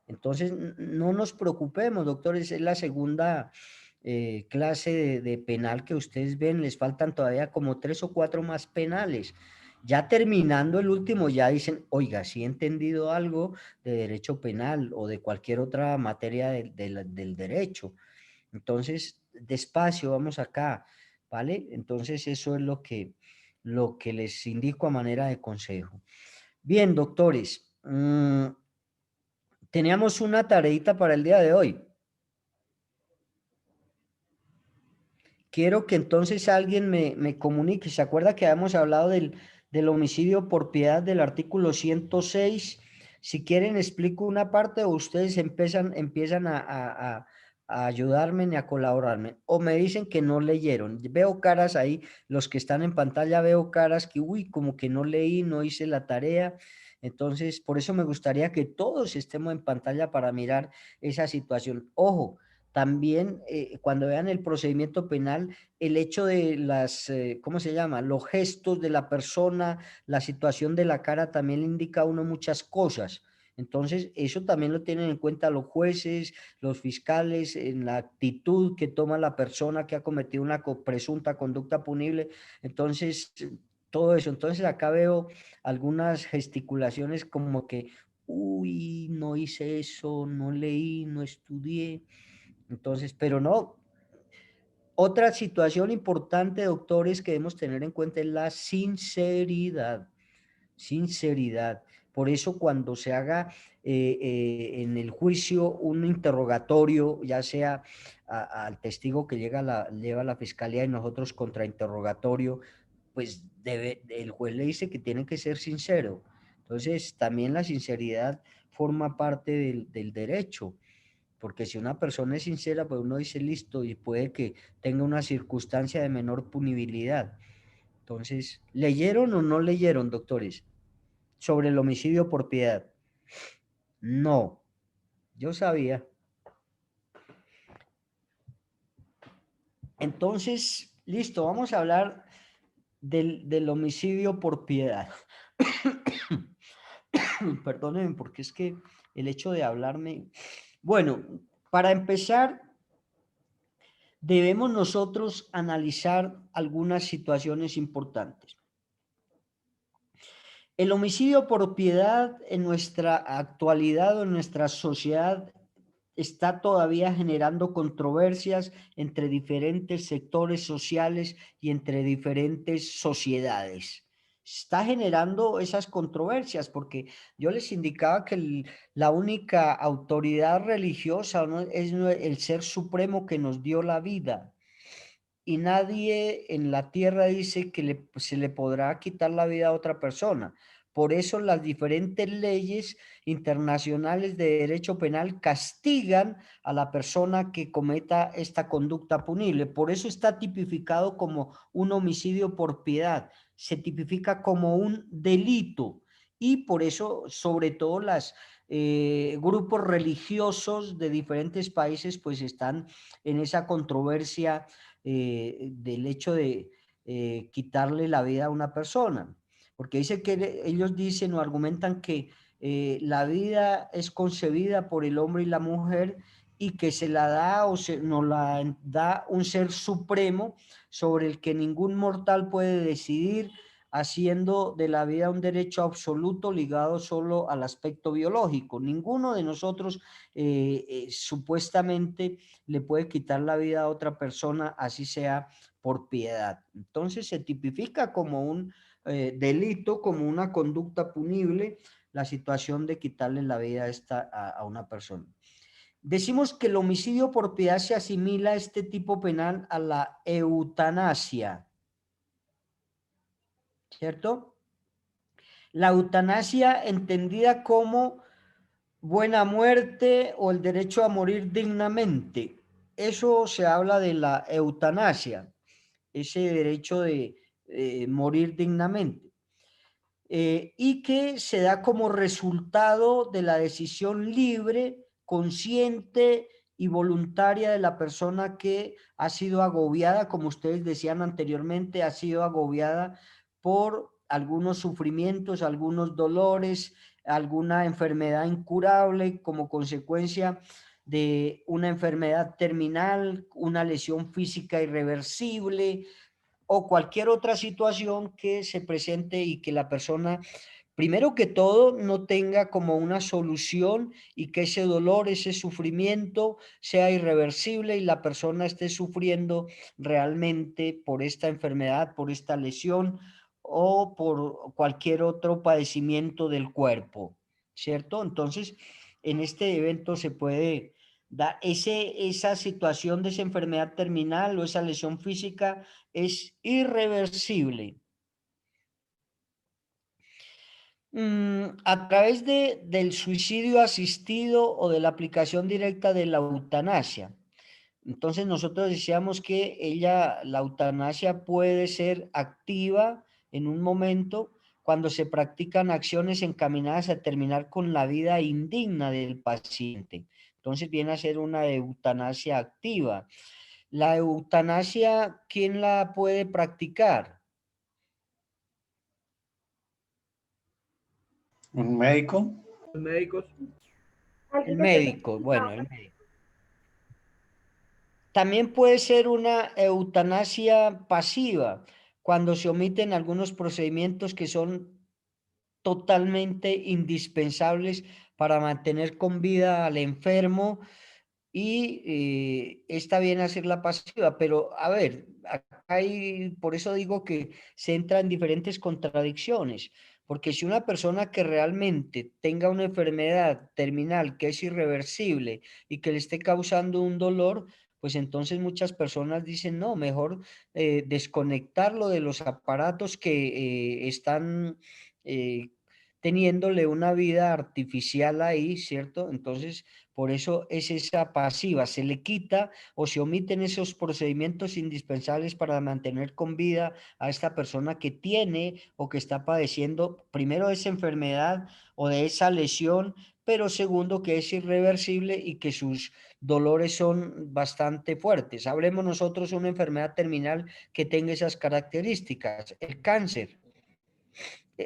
Entonces, no nos preocupemos, doctores, es la segunda clase de penal que ustedes ven, les faltan todavía como 3 o 4 más penales. Ya terminando el último, ya dicen, oiga, sí he entendido algo de derecho penal o de cualquier otra materia del derecho. Entonces, despacio, vamos acá, ¿vale? Entonces, eso es lo que les indico a manera de consejo. Bien, doctores, teníamos una tareita para el día de hoy. Quiero que entonces alguien me comunique. ¿Se acuerda que habíamos hablado del homicidio por piedad del artículo 106? Si quieren, explico una parte o ustedes empiezan a ayudarme ni a colaborarme. O me dicen que no leyeron. Veo caras ahí, los que están en pantalla, veo caras que, uy, como que no leí, no hice la tarea. Entonces, por eso me gustaría que todos estemos en pantalla para mirar esa situación. Ojo, también cuando vean el procedimiento penal, el hecho de las, ¿cómo se llama? Los gestos de la persona, la situación de la cara también le indica a uno muchas cosas. Entonces, eso también lo tienen en cuenta los jueces, los fiscales, en la actitud que toma la persona que ha cometido una presunta conducta punible. Entonces, todo eso. Entonces, acá veo algunas gesticulaciones como que, uy, no hice eso, no leí, no estudié. Entonces, pero no. Otra situación importante, doctores, que debemos tener en cuenta es la sinceridad. Sinceridad. Por eso cuando se haga en el juicio un interrogatorio, ya sea al testigo que lleva la fiscalía y nosotros contrainterrogatorio, pues el juez le dice que tiene que ser sincero. Entonces, también la sinceridad forma parte del derecho, porque si una persona es sincera, pues uno dice listo y puede que tenga una circunstancia de menor punibilidad. Entonces, ¿leyeron o no leyeron, doctores, sobre el homicidio por piedad? No, yo sabía. Entonces, listo, vamos a hablar del homicidio por piedad. Perdónenme, porque es que el hecho de hablarme... Bueno, para empezar, debemos nosotros analizar algunas situaciones importantes. El homicidio por piedad en nuestra actualidad o en nuestra sociedad está todavía generando controversias entre diferentes sectores sociales y entre diferentes sociedades. Está generando esas controversias porque yo les indicaba que la única autoridad religiosa, ¿no?, es el ser supremo que nos dio la vida. Y nadie en la tierra dice que se le podrá quitar la vida a otra persona. Por eso las diferentes leyes internacionales de derecho penal castigan a la persona que cometa esta conducta punible. Por eso está tipificado como un homicidio por piedad. Se tipifica como un delito. Y por eso, sobre todo, los grupos religiosos de diferentes países pues están en esa controversia del hecho de quitarle la vida a una persona, porque dice que ellos dicen o argumentan que la vida es concebida por el hombre y la mujer y que se la da o nos la da un ser supremo sobre el que ningún mortal puede decidir, haciendo de la vida un derecho absoluto ligado solo al aspecto biológico. Ninguno de nosotros supuestamente le puede quitar la vida a otra persona, así sea por piedad. Entonces se tipifica como un delito, como una conducta punible, la situación de quitarle la vida a una persona. Decimos que el homicidio por piedad se asimila a este tipo penal a la eutanasia, ¿cierto? La eutanasia entendida como buena muerte o el derecho a morir dignamente. Eso se habla de la eutanasia, ese derecho de morir dignamente. Y que se da como resultado de la decisión libre, consciente y voluntaria de la persona que ha sido agobiada, como ustedes decían anteriormente, ha sido agobiada por algunos sufrimientos, algunos dolores, alguna enfermedad incurable como consecuencia de una enfermedad terminal, una lesión física irreversible, o cualquier otra situación que se presente y que la persona, primero que todo, no tenga como una solución y que ese dolor, ese sufrimiento sea irreversible y la persona esté sufriendo realmente por esta enfermedad, por esta lesión o por cualquier otro padecimiento del cuerpo, ¿cierto? Entonces, en este evento se puede dar esa situación de esa enfermedad terminal o esa lesión física es irreversible. A través del suicidio asistido o de la aplicación directa de la eutanasia. Entonces nosotros decíamos que la eutanasia puede ser activa en un momento cuando se practican acciones encaminadas a terminar con la vida indigna del paciente. Entonces viene a ser una eutanasia activa. La eutanasia, ¿quién la puede practicar? ¿Un médico? Los médicos. El médico, bueno, el médico. También puede ser una eutanasia pasiva, cuando se omiten algunos procedimientos que son totalmente indispensables para mantener con vida al enfermo y esta viene a ser la pasiva, pero a ver, acá por eso digo que se entra en diferentes contradicciones, porque si una persona que realmente tenga una enfermedad terminal que es irreversible y que le esté causando un dolor, pues entonces muchas personas dicen, no, mejor desconectarlo de los aparatos que están eh, teniéndole una vida artificial ahí, ¿cierto? Entonces, por eso es esa pasiva, se le quita o se omiten esos procedimientos indispensables para mantener con vida a esta persona que tiene o que está padeciendo primero esa enfermedad o de esa lesión, pero segundo que es irreversible y que sus dolores son bastante fuertes. Hablemos nosotros de una enfermedad terminal que tenga esas características, el cáncer.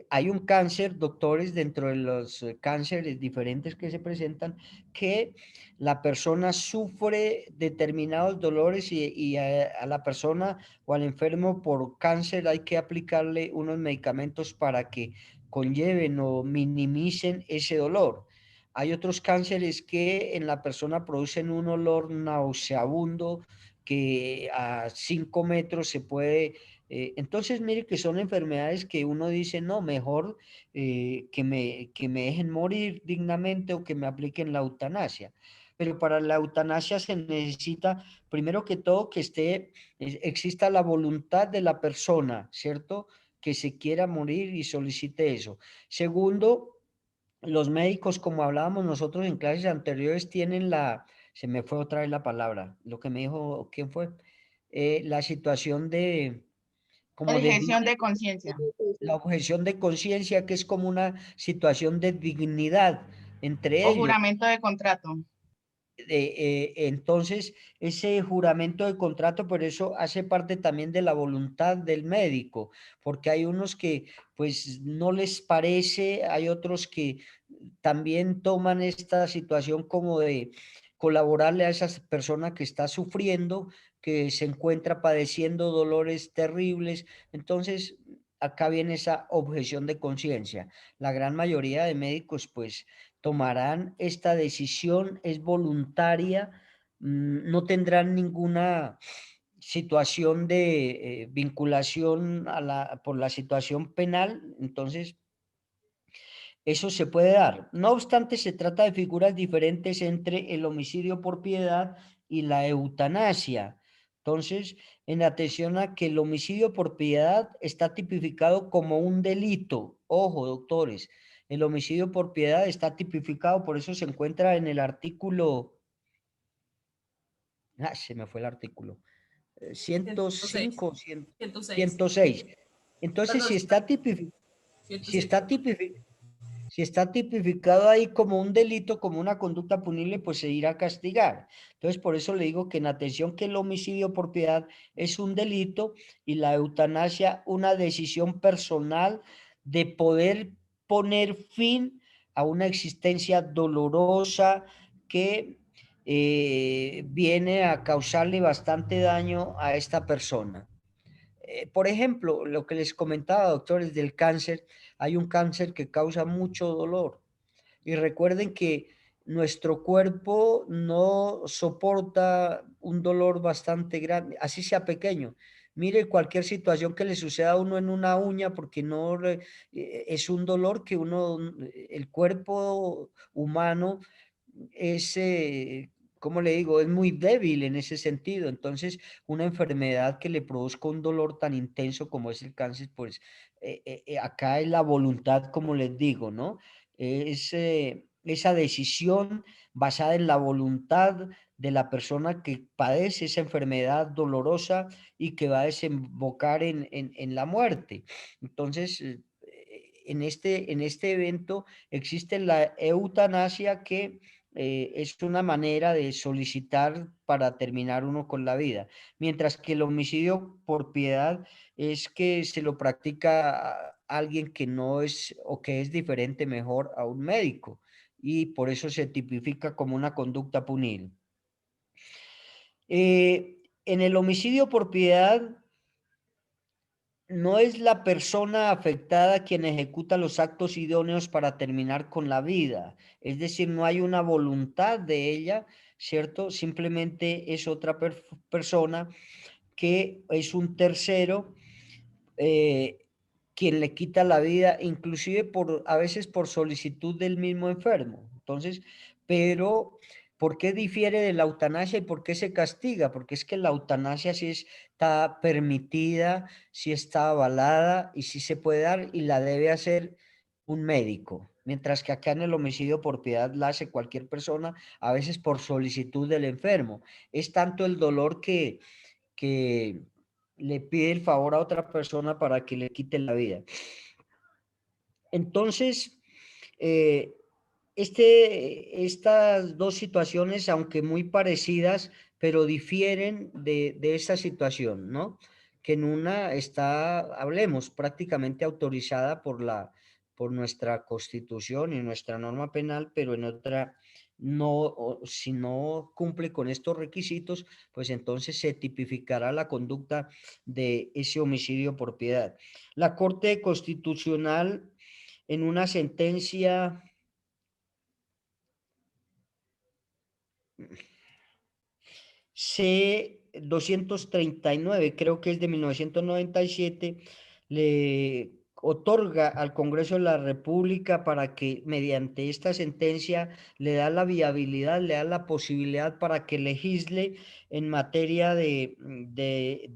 Hay un cáncer, doctores, dentro de los cánceres diferentes que se presentan, que la persona sufre determinados dolores y a la persona o al enfermo por cáncer hay que aplicarle unos medicamentos para que conlleven o minimicen ese dolor. Hay otros cánceres que en la persona producen un olor nauseabundo que a 5 metros se puede entonces, mire que son enfermedades que uno dice, no, mejor que me dejen morir dignamente o que me apliquen la eutanasia. Pero para la eutanasia se necesita, primero que todo, que exista la voluntad de la persona, ¿cierto? Que se quiera morir y solicite eso. Segundo, los médicos, como hablábamos nosotros en clases anteriores, tienen se me fue otra vez la palabra, lo que me dijo, ¿quién fue? La situación de como de Objeción de conciencia. la objeción de conciencia, que es como una situación de dignidad entre O ellos. juramento de contrato. Entonces, ese juramento de contrato, por eso hace parte también de la voluntad del médico, porque hay unos que pues no les parece, hay otros que también toman esta situación como de colaborarle a esa persona que está sufriendo, que se encuentra padeciendo dolores terribles. Entonces, acá viene esa objeción de conciencia. La gran mayoría de médicos pues tomarán esta decisión, es voluntaria, no tendrán ninguna situación de vinculación por la situación penal, entonces eso se puede dar. No obstante, se trata de figuras diferentes entre el homicidio por piedad y la eutanasia. Entonces, en atención a que el homicidio por piedad está tipificado como un delito. Ojo, doctores, el homicidio por piedad está tipificado, por eso se encuentra en el artículo, se me fue el artículo, 105, 106. Entonces, Perdón, si 107. está tipificado, si está tipificado ahí como un delito, como una conducta punible, pues se irá a castigar. Entonces, por eso le digo que en atención que el homicidio por piedad es un delito y la eutanasia una decisión personal de poder poner fin a una existencia dolorosa que viene a causarle bastante daño a esta persona. Por ejemplo, lo que les comentaba, doctores, del cáncer, hay un cáncer que causa mucho dolor. Y recuerden que nuestro cuerpo no soporta un dolor bastante grande, así sea pequeño. Mire cualquier situación que le suceda a uno en una uña, porque no es un dolor que el cuerpo humano es, ¿cómo le digo? Es muy débil en ese sentido. Entonces, una enfermedad que le produzca un dolor tan intenso como es el cáncer, pues acá es la voluntad, como les digo, ¿no? Es esa decisión basada en la voluntad de la persona que padece esa enfermedad dolorosa y que va a desembocar en la muerte. Entonces, en este evento existe la eutanasia, que es una manera de solicitar para terminar uno con la vida, mientras que el homicidio por piedad es que se lo practica a alguien que no es o que es diferente mejor a un médico, y por eso se tipifica como una conducta punible. En el homicidio por piedad no es la persona afectada quien ejecuta los actos idóneos para terminar con la vida, es decir, no hay una voluntad de ella, ¿cierto? Simplemente es otra persona que es un tercero quien le quita la vida, inclusive a veces por solicitud del mismo enfermo. Entonces, pero ¿por qué difiere de la eutanasia y por qué se castiga? Porque es que la eutanasia sí está permitida, sí está avalada y sí se puede dar, y la debe hacer un médico, mientras que acá en el homicidio por piedad la hace cualquier persona, a veces por solicitud del enfermo. Es tanto el dolor que le pide el favor a otra persona para que le quite la vida. Entonces, estas dos situaciones, aunque muy parecidas, pero difieren de esta situación, ¿no? Que en una está, hablemos, prácticamente autorizada por nuestra Constitución y nuestra norma penal, pero en otra no, si no cumple con estos requisitos, pues entonces se tipificará la conducta de ese homicidio por piedad. La Corte Constitucional, en una sentencia C-239, creo que es de 1997, le otorga al Congreso de la República para que mediante esta sentencia le da la viabilidad, le da la posibilidad para que legisle en materia de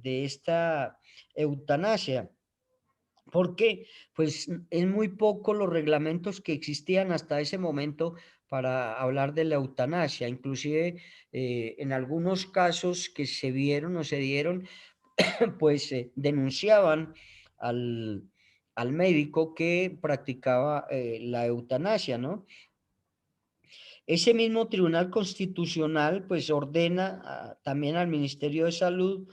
esta eutanasia. ¿Por qué? Pues es muy poco los reglamentos que existían hasta ese momento para hablar de la eutanasia. Inclusive en algunos casos que se vieron o se dieron, pues denunciaban al médico que practicaba la eutanasia, ¿no? Ese mismo Tribunal Constitucional pues ordena también al Ministerio de Salud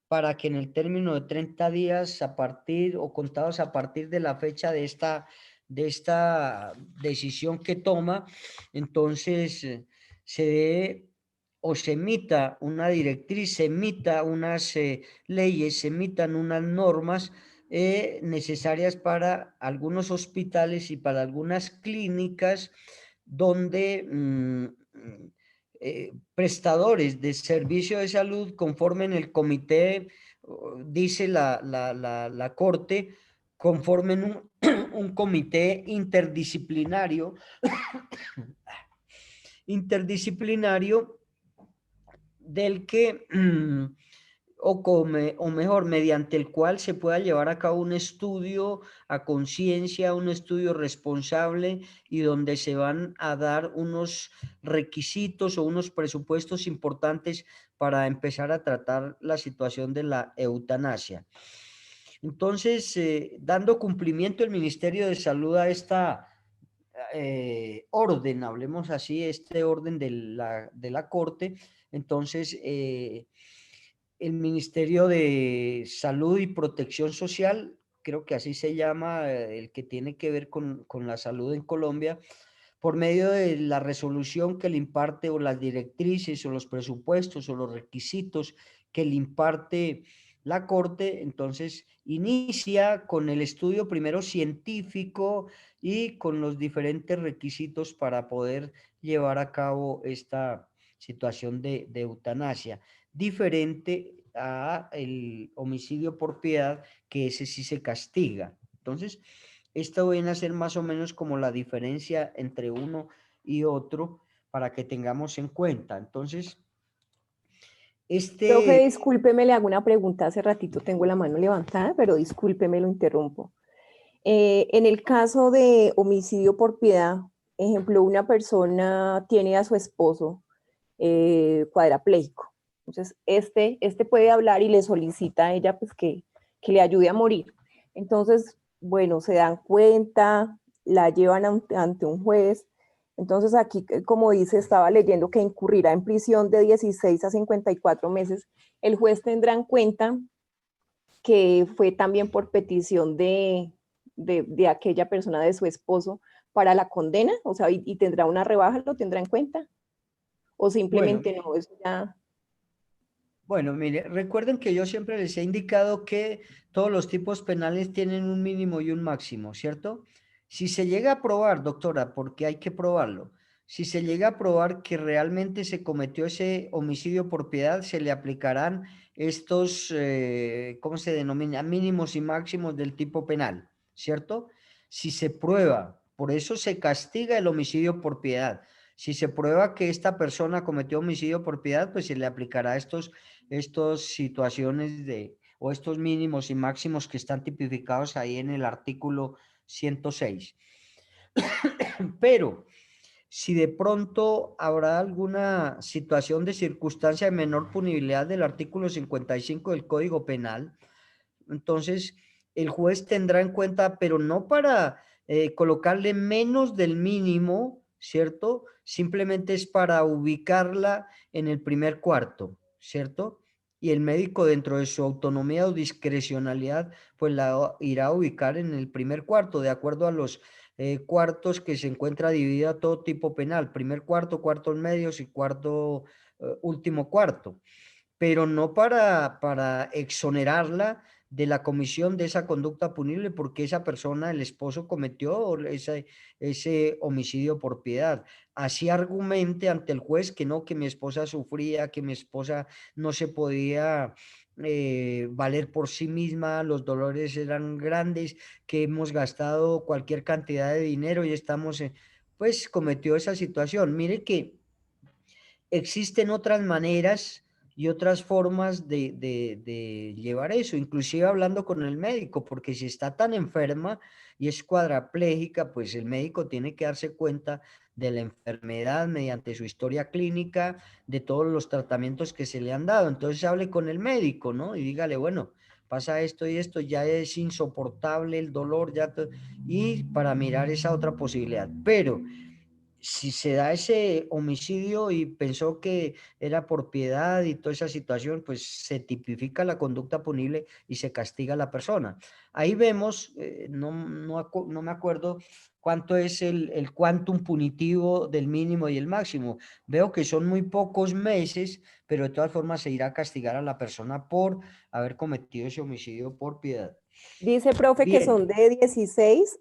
para que en el término de 30 días a partir o contados a partir de la fecha de esta decisión que toma, entonces se dé o se emita una directriz, se emita unas leyes, se emitan unas normas necesarias para algunos hospitales y para algunas clínicas donde prestadores de servicio de salud conformen el comité, dice la Corte, conformen un comité interdisciplinario, del que o mejor, mediante el cual se pueda llevar a cabo un estudio a conciencia, un estudio responsable, y donde se van a dar unos requisitos o unos presupuestos importantes para empezar a tratar la situación de la eutanasia. Entonces, dando cumplimiento el Ministerio de Salud a esta orden, hablemos así, este orden de la Corte, entonces el Ministerio de Salud y Protección Social, creo que así se llama, el que tiene que ver con la salud en Colombia, por medio de la resolución que le imparte, o las directrices, o los presupuestos, o los requisitos que le imparte la Corte, entonces inicia con el estudio primero científico y con los diferentes requisitos para poder llevar a cabo esta situación de eutanasia, diferente a el homicidio por piedad, que ese sí se castiga. Entonces, esto viene a ser más o menos como la diferencia entre uno y otro, para que tengamos en cuenta. Entonces, Profe, discúlpeme, le hago una pregunta. Hace ratito tengo la mano levantada, pero discúlpeme, lo interrumpo. En el caso de homicidio por piedad, ejemplo, una persona tiene a su esposo cuadrapléjico. Entonces, este puede hablar y le solicita a ella pues, que le ayude a morir. Entonces, bueno, se dan cuenta, la llevan ante un juez. Entonces, aquí, como dice, estaba leyendo que incurrirá en prisión de 16 a 54 meses. El juez tendrá en cuenta que fue también por petición de aquella persona, de su esposo, para la condena, o sea, y tendrá una rebaja, ¿lo tendrá en cuenta? O simplemente Bueno, no, eso ya... bueno, mire, recuerden que yo siempre les he indicado que todos los tipos penales tienen un mínimo y un máximo, ¿cierto? Si se llega a probar, doctora, porque hay que probarlo, si se llega a probar que realmente se cometió ese homicidio por piedad, se le aplicarán estos, ¿cómo se denomina? Mínimos y máximos del tipo penal, ¿cierto? Si se prueba, por eso se castiga el homicidio por piedad. Si se prueba que esta persona cometió homicidio por piedad, pues se le aplicará estas situaciones o estos mínimos y máximos que están tipificados ahí en el artículo 106. Pero si de pronto habrá alguna situación de circunstancia de menor punibilidad del artículo 55 del Código Penal, entonces el juez tendrá en cuenta, pero no para colocarle menos del mínimo, ¿cierto? Simplemente es para ubicarla en el primer cuarto, ¿cierto? Y el médico, dentro de su autonomía o discrecionalidad, pues la irá a ubicar en el primer cuarto, de acuerdo a los cuartos que se encuentra dividida todo tipo penal: primer cuarto, cuartos medios y cuarto, último cuarto, pero no para exonerarla de la comisión de esa conducta punible, porque esa persona, el esposo, cometió ese homicidio por piedad. Así argumente ante el juez que no, que mi esposa sufría, que mi esposa no se podía valer por sí misma, los dolores eran grandes, que hemos gastado cualquier cantidad de dinero y estamos, pues cometió esa situación. Mire que existen otras maneras y otras formas de llevar eso, inclusive hablando con el médico, porque si está tan enferma y es cuadraplégica, pues el médico tiene que darse cuenta de la enfermedad mediante su historia clínica, de todos los tratamientos que se le han dado. Entonces hable con el médico, ¿no? Y dígale, bueno, pasa esto y esto, ya es insoportable el dolor, y para mirar esa otra posibilidad. Pero si se da ese homicidio y pensó que era por piedad y toda esa situación, pues se tipifica la conducta punible y se castiga a la persona. Ahí vemos, no me acuerdo cuánto es el quantum punitivo del mínimo y el máximo. Veo que son muy pocos meses, pero de todas formas se irá a castigar a la persona por haber cometido ese homicidio por piedad. Dice, profe, que Bien, son de 16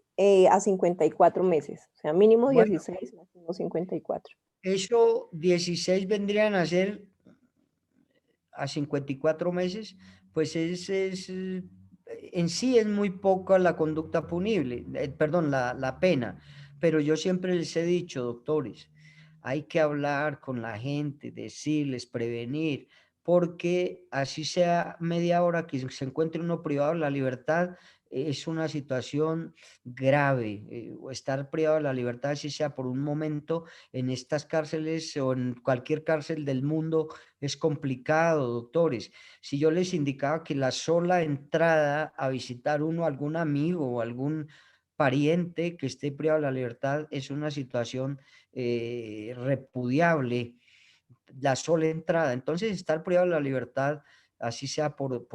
a 54 meses. O sea, mínimo bueno, 16, máximo 54. eso 16 vendrían a ser a 54 meses, pues en sí es muy poca la conducta punible, perdón, la pena. Pero yo siempre les he dicho, doctores, hay que hablar con la gente, decirles, prevenir, porque así sea media hora que se encuentre uno privado de la libertad, es una situación grave. O estar privado de la libertad, así sea por un momento, en estas cárceles o en cualquier cárcel del mundo, es complicado, doctores. Si yo les indicaba que la sola entrada a visitar algún amigo o algún pariente que esté privado de la libertad, es una situación repudiable, la sola entrada. Entonces, estar privado de la libertad, así sea por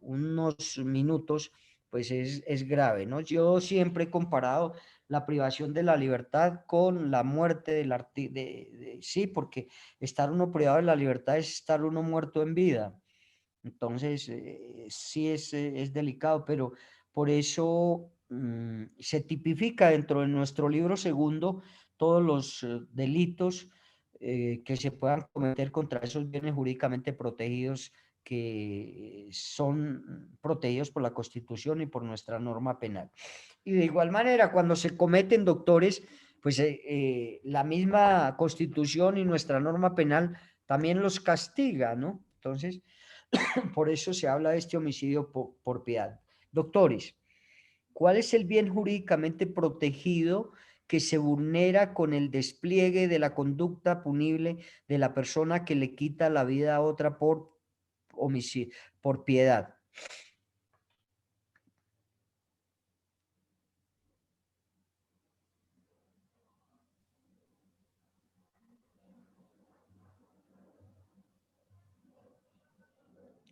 unos minutos, pues es grave, ¿no? Yo siempre he comparado la privación de la libertad con la muerte sí, porque estar uno privado de la libertad es estar uno muerto en vida. Entonces, sí es delicado, pero por eso se tipifica dentro de nuestro libro segundo todos los delitos que se puedan cometer contra esos bienes jurídicamente protegidos, que son protegidos por la Constitución y por nuestra norma penal. Y de igual manera, cuando se cometen, doctores, pues la misma Constitución y nuestra norma penal también los castiga, ¿no? Entonces, por eso se habla de este homicidio por piedad. Doctores, ¿cuál es el bien jurídicamente protegido que se vulnera con el despliegue de la conducta punible de la persona que le quita la vida a otra por homicidio, por piedad.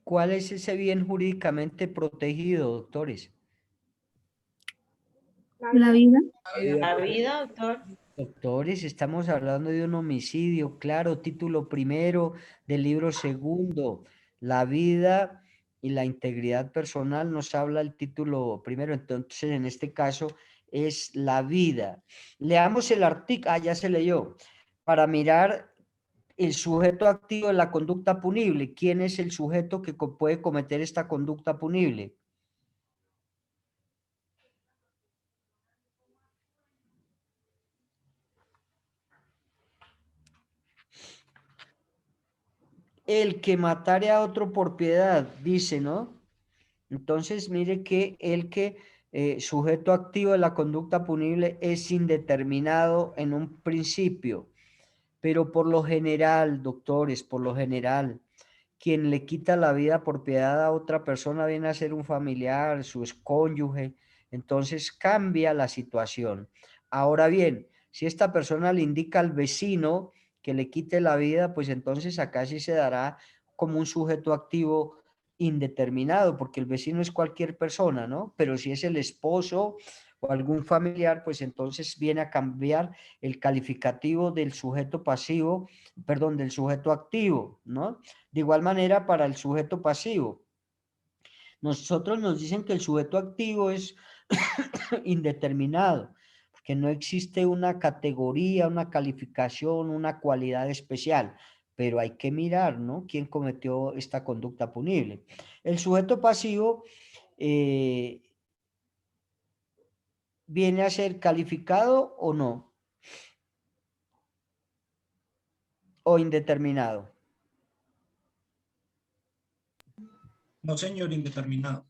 ¿Cuál es ese bien jurídicamente protegido, doctores? La vida. La vida, doctor. Doctores, estamos hablando de un homicidio, claro, título primero del libro segundo, la vida y la integridad personal nos habla el título primero, entonces en este caso es la vida. Leamos el artículo, ya se leyó, para mirar el sujeto activo de la conducta punible. ¿Quién es el sujeto que puede cometer esta conducta punible? El que matare a otro por piedad, dice, ¿no? Entonces, mire que el que sujeto activo de la conducta punible es indeterminado en un principio, pero por lo general, doctores, por lo general, quien le quita la vida por piedad a otra persona viene a ser un familiar, su cónyuge, entonces cambia la situación. Ahora bien, si esta persona le indica al vecino que le quite la vida, pues entonces acá sí se dará como un sujeto activo indeterminado, porque el vecino es cualquier persona, ¿no? Pero si es el esposo o algún familiar, pues entonces viene a cambiar el calificativo del sujeto pasivo, perdón, del sujeto activo, ¿no? De igual manera para el sujeto pasivo. Nosotros nos dicen que el sujeto activo es indeterminado, porque no existe una categoría, una calificación, una cualidad especial, pero hay que mirar, ¿no? ¿Quién cometió esta conducta punible? El sujeto pasivo viene a ser calificado o no, o indeterminado. No, señor, indeterminado.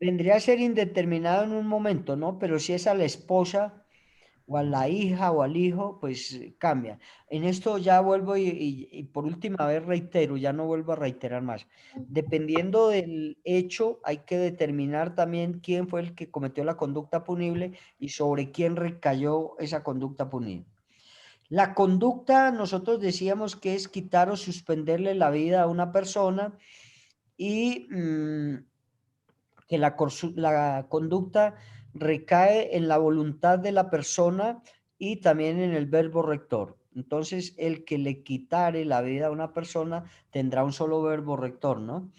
Vendría a ser indeterminado en un momento, ¿no? Pero si es a la esposa o a la hija o al hijo, pues cambia. En esto ya vuelvo y por última vez reitero, ya no vuelvo a reiterar más. Dependiendo del hecho, hay que determinar también quién fue el que cometió la conducta punible y sobre quién recayó esa conducta punible. La conducta, nosotros decíamos que es quitar o suspenderle la vida a una persona y que la conducta recae en la voluntad de la persona y también en el verbo rector. Entonces, el que le quitare la vida a una persona tendrá un solo verbo rector, ¿no?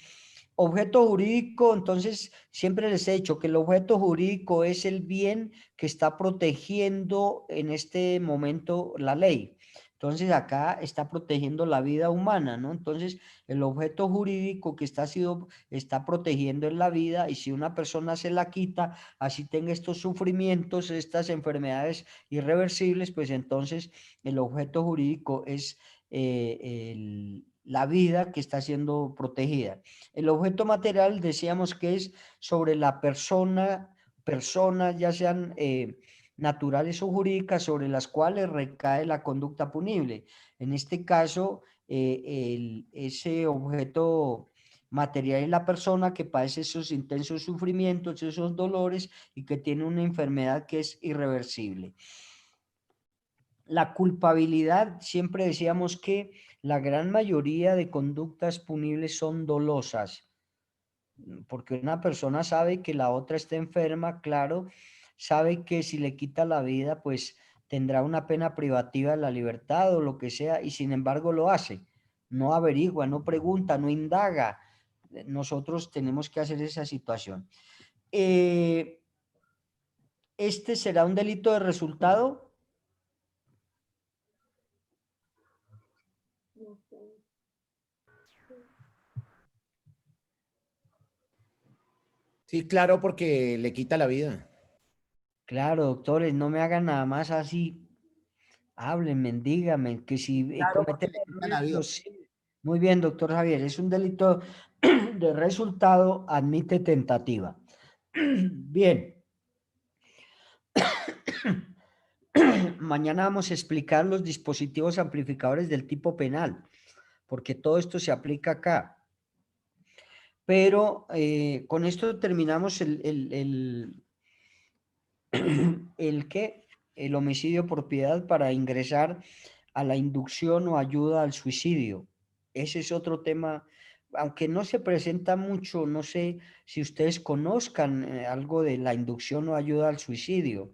Objeto jurídico, entonces, siempre les he dicho que el objeto jurídico es el bien que está protegiendo en este momento la ley. Entonces, acá está protegiendo la vida humana, ¿no? Entonces, el objeto jurídico que está protegiendo en la vida, y si una persona se la quita, así tenga estos sufrimientos, estas enfermedades irreversibles, pues entonces el objeto jurídico es la vida que está siendo protegida. El objeto material decíamos que es sobre la persona, ya sean naturales o jurídicas, sobre las cuales recae la conducta punible. En este caso, ese objeto material es la persona que padece esos intensos sufrimientos, esos dolores y que tiene una enfermedad que es irreversible. La culpabilidad, siempre decíamos que la gran mayoría de conductas punibles son dolosas, porque una persona sabe que la otra está enferma, claro, sabe que si le quita la vida, pues tendrá una pena privativa de la libertad o lo que sea, y sin embargo lo hace. No averigua, no pregunta, no indaga. Nosotros tenemos que hacer esa situación. ¿Este será un delito de resultado? Sí, claro, porque le quita la vida. Claro, doctores, no me hagan nada más así. Háblenme, díganme que si Claro, porque cometen le quita la vida. errores, sí. Muy bien, doctor Javier, es un delito de resultado, admite tentativa. Bien. Mañana vamos a explicar los dispositivos amplificadores del tipo penal, porque todo esto se aplica acá. Pero con esto terminamos el homicidio por piedad para ingresar a la inducción o ayuda al suicidio. Ese es otro tema, aunque no se presenta mucho, no sé si ustedes conozcan algo de la inducción o ayuda al suicidio.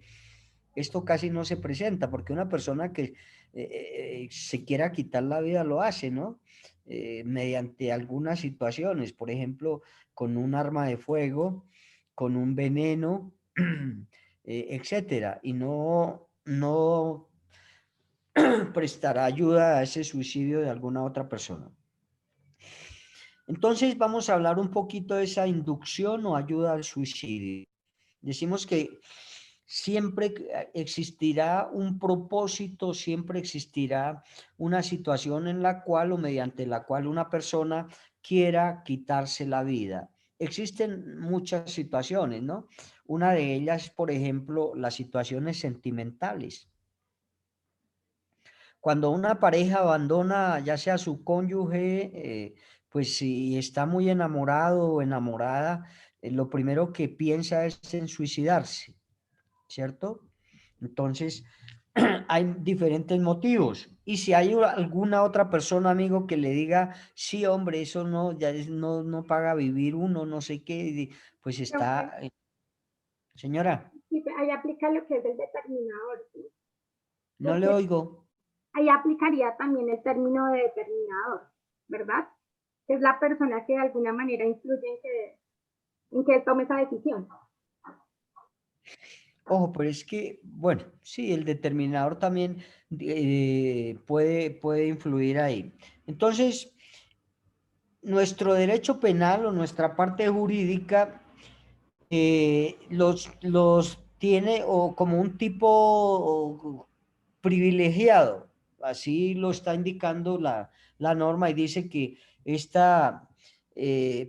Esto casi no se presenta porque una persona que se quiera quitar la vida lo hace, ¿no? Mediante algunas situaciones, por ejemplo, con un arma de fuego, con un veneno, etcétera, y no prestará ayuda a ese suicidio de alguna otra persona. Entonces vamos a hablar un poquito de esa inducción o ayuda al suicidio. Decimos que siempre existirá un propósito, siempre existirá una situación en la cual o mediante la cual una persona quiera quitarse la vida. Existen muchas situaciones, ¿no? Una de ellas, por ejemplo, las situaciones sentimentales. Cuando una pareja abandona ya sea su cónyuge, pues si está muy enamorado o enamorada, lo primero que piensa es en suicidarse, ¿cierto? Entonces, hay diferentes motivos. Y si hay alguna otra persona, amigo, que le diga, sí, hombre, eso no, ya no paga vivir uno, no sé qué, pues está... Señora. Sí, ahí aplica lo que es el determinador, ¿sí? No le oigo. Ahí aplicaría también el término de determinador, ¿verdad? Que es la persona que de alguna manera influye en que tome esa decisión. Ojo, pero es que, bueno, sí, el determinador también puede influir ahí. Entonces, nuestro derecho penal o nuestra parte jurídica los tiene o como un tipo privilegiado, así lo está indicando la norma y dice que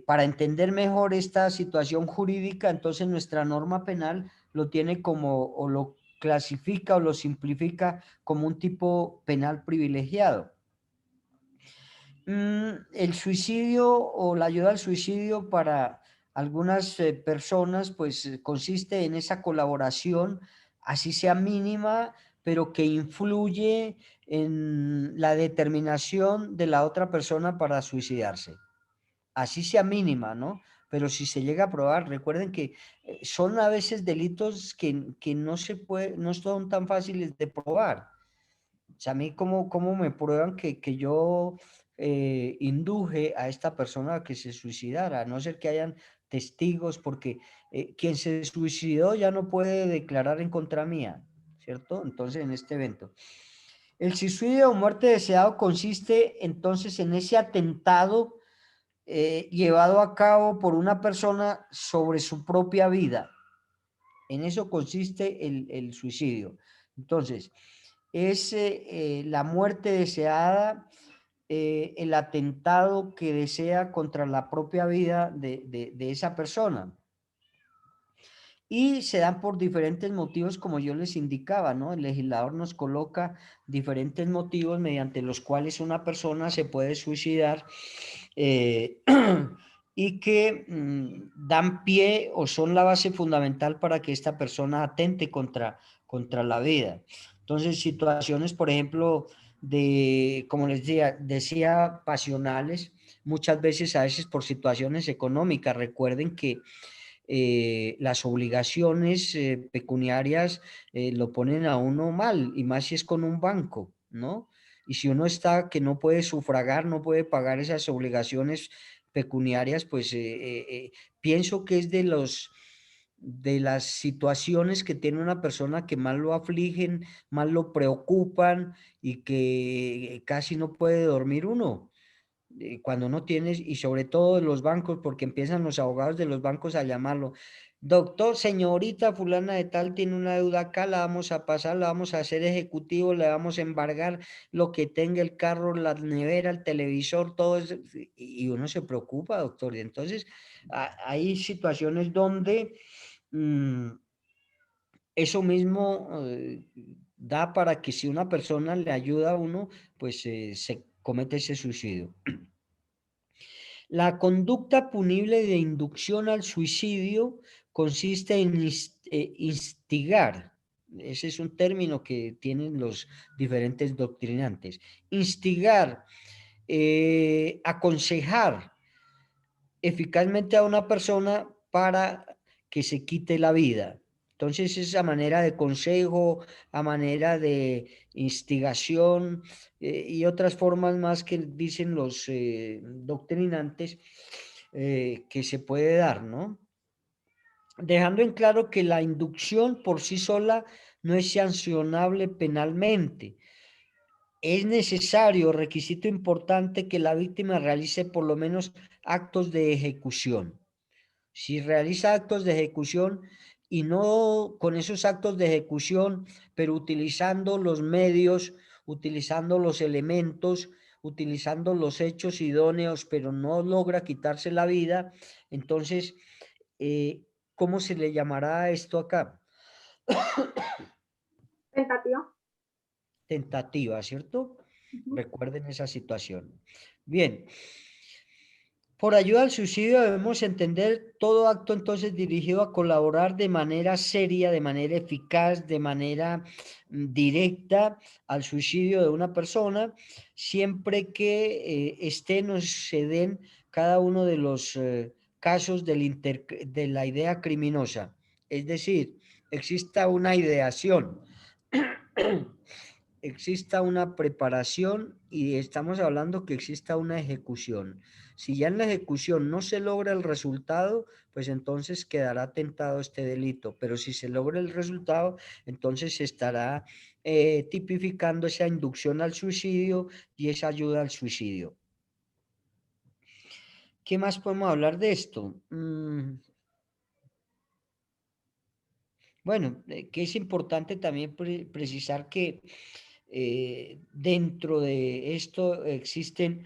para entender mejor esta situación jurídica, entonces nuestra norma penal lo tiene como, o lo clasifica o lo simplifica como un tipo penal privilegiado. El suicidio o la ayuda al suicidio para algunas personas, pues consiste en esa colaboración, así sea mínima, pero que influye en la determinación de la otra persona para suicidarse. Así sea mínima, ¿no? Pero si se llega a probar, recuerden que son a veces delitos que no son tan fáciles de probar. O sea, a mí cómo me prueban que yo induje a esta persona a que se suicidara, a no ser que hayan testigos, porque quien se suicidó ya no puede declarar en contra mía, ¿cierto? Entonces, en este evento. El suicidio o muerte deseado consiste entonces en ese atentado llevado a cabo por una persona sobre su propia vida. En eso consiste el suicidio. Entonces, es la muerte deseada, el atentado que desea contra la propia vida de esa persona. Y se dan por diferentes motivos, como yo les indicaba, ¿no? El legislador nos coloca diferentes motivos mediante los cuales una persona se puede suicidar y que dan pie o son la base fundamental para que esta persona atente contra la vida. Entonces, situaciones, por ejemplo, como les decía, pasionales, muchas veces a veces por situaciones económicas. Recuerden que las obligaciones pecuniarias lo ponen a uno mal, y más si es con un banco, ¿no? Y si uno está que no puede sufragar, no puede pagar esas obligaciones pecuniarias, pues pienso que es de las situaciones que tiene una persona que más lo afligen, más lo preocupan y que casi no puede dormir uno cuando no tienes, y sobre todo los bancos, porque empiezan los abogados de los bancos a llamarlo. Doctor, señorita fulana de tal tiene una deuda acá, la vamos a pasar, la vamos a hacer ejecutivo, le vamos a embargar lo que tenga el carro, la nevera, el televisor, todo eso, y uno se preocupa, doctor. Y entonces hay situaciones donde eso mismo da para que si una persona le ayuda a uno, pues se comete ese suicidio. La conducta punible de inducción al suicidio consiste en instigar. Ese es un término que tienen los diferentes doctrinantes. Instigar, aconsejar eficazmente a una persona para que se quite la vida. Entonces, esa manera de consejo, a manera de instigación y otras formas más que dicen los doctrinantes que se puede dar, ¿no? Dejando en claro que la inducción por sí sola no es sancionable penalmente. Es necesario, requisito importante, que la víctima realice por lo menos actos de ejecución. Si realiza actos de ejecución y no con esos actos de ejecución, pero utilizando los medios, utilizando los elementos, utilizando los hechos idóneos, pero no logra quitarse la vida, entonces, ¿cómo se le llamará esto acá? Tentativa. Tentativa, ¿cierto? Recuerden esa situación. Bien. Por ayuda al suicidio debemos entender todo acto entonces dirigido a colaborar de manera seria, de manera eficaz, de manera directa al suicidio de una persona, siempre que se den cada uno de los casos de la idea criminosa. Es decir, exista una ideación, exista una preparación y estamos hablando que exista una ejecución. Si ya en la ejecución no se logra el resultado, pues entonces quedará tentado este delito. Pero si se logra el resultado, entonces se estará tipificando esa inducción al suicidio y esa ayuda al suicidio. ¿Qué más podemos hablar de esto? Bueno, que es importante también precisar que dentro de esto existen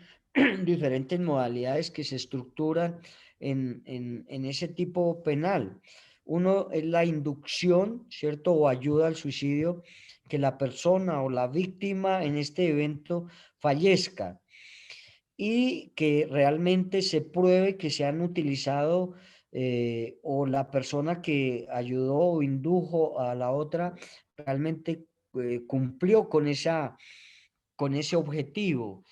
diferentes modalidades que se estructuran en ese tipo penal. Uno es la inducción, ¿cierto? O ayuda al suicidio, que la persona o la víctima en este evento fallezca y que realmente se pruebe que se han utilizado o la persona que ayudó o indujo a la otra realmente cumplió con ese objetivo.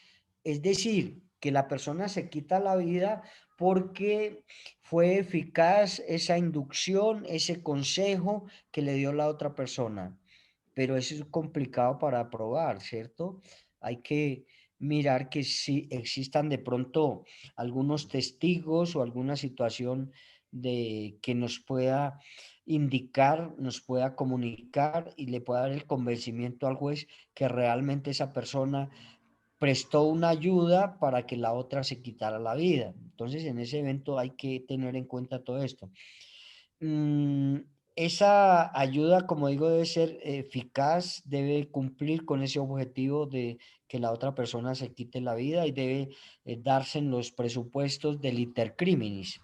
Es decir, que la persona se quita la vida porque fue eficaz esa inducción, ese consejo que le dio la otra persona. Pero eso es complicado para probar, ¿cierto? Hay que mirar que si existan de pronto algunos testigos o alguna situación que nos pueda indicar, nos pueda comunicar y le pueda dar el convencimiento al juez que realmente esa persona prestó una ayuda para que la otra se quitara la vida. Entonces, en ese evento hay que tener en cuenta todo esto. Esa ayuda, como digo, debe ser eficaz, debe cumplir con ese objetivo de que la otra persona se quite la vida y debe darse en los presupuestos del intercriminis,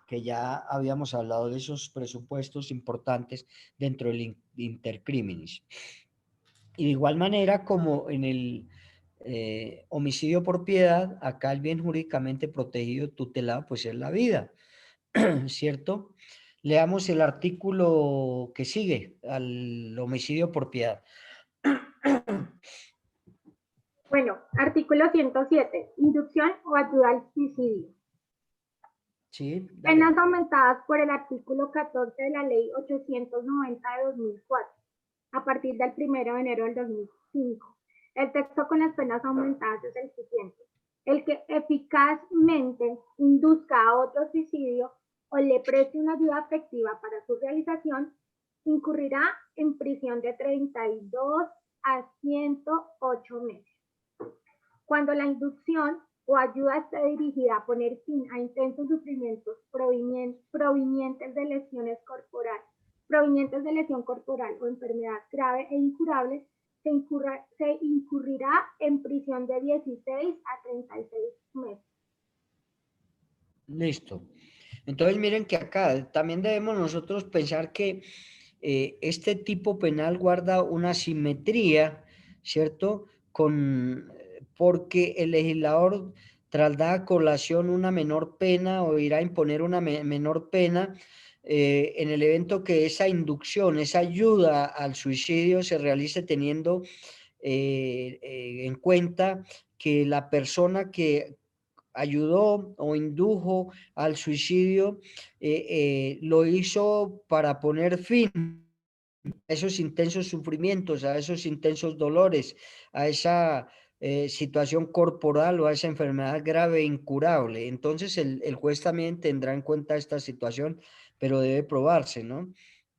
que ya habíamos hablado de esos presupuestos importantes dentro del intercriminis. Y de igual manera como en el homicidio por piedad, acá el bien jurídicamente protegido, tutelado, pues es la vida, ¿cierto? Leamos el artículo que sigue al homicidio por piedad. Bueno, artículo 107, inducción o ayuda al suicidio. Sí, penas aumentadas por el artículo 14 de la ley 890 de 2004, a partir del 1 de enero del 2005. El texto con las penas aumentadas es el siguiente. El que eficazmente induzca a otro suicidio o le preste una ayuda efectiva para su realización, incurrirá en prisión de 32 a 108 meses. Cuando la inducción o ayuda esté dirigida a poner fin a intensos sufrimientos provenientes de lesión corporal o enfermedad grave e incurable, se incurrirá en prisión de 16 a 36 meses. Listo. Entonces miren que acá también debemos nosotros pensar que este tipo penal guarda una simetría, ¿cierto? Porque el legislador traerá a colación una menor pena o irá a imponer una menor pena en el evento que esa inducción, esa ayuda al suicidio se realice teniendo en cuenta que la persona que ayudó o indujo al suicidio lo hizo para poner fin a esos intensos sufrimientos, a esos intensos dolores, a esa situación corporal o a esa enfermedad grave e incurable. Entonces el juez también tendrá en cuenta esta situación, pero debe probarse, ¿no?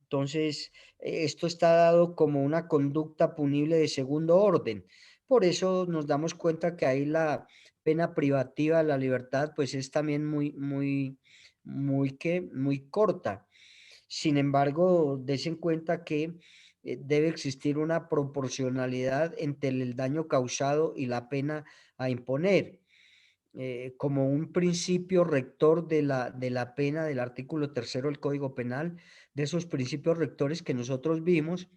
Entonces, esto está dado como una conducta punible de segundo orden. Por eso nos damos cuenta que ahí la pena privativa de la libertad, pues es también muy corta. Sin embargo, des en cuenta que debe existir una proporcionalidad entre el daño causado y la pena a imponer. Como un principio rector de la pena del artículo 3 del Código Penal, de esos principios rectores que nosotros vimos,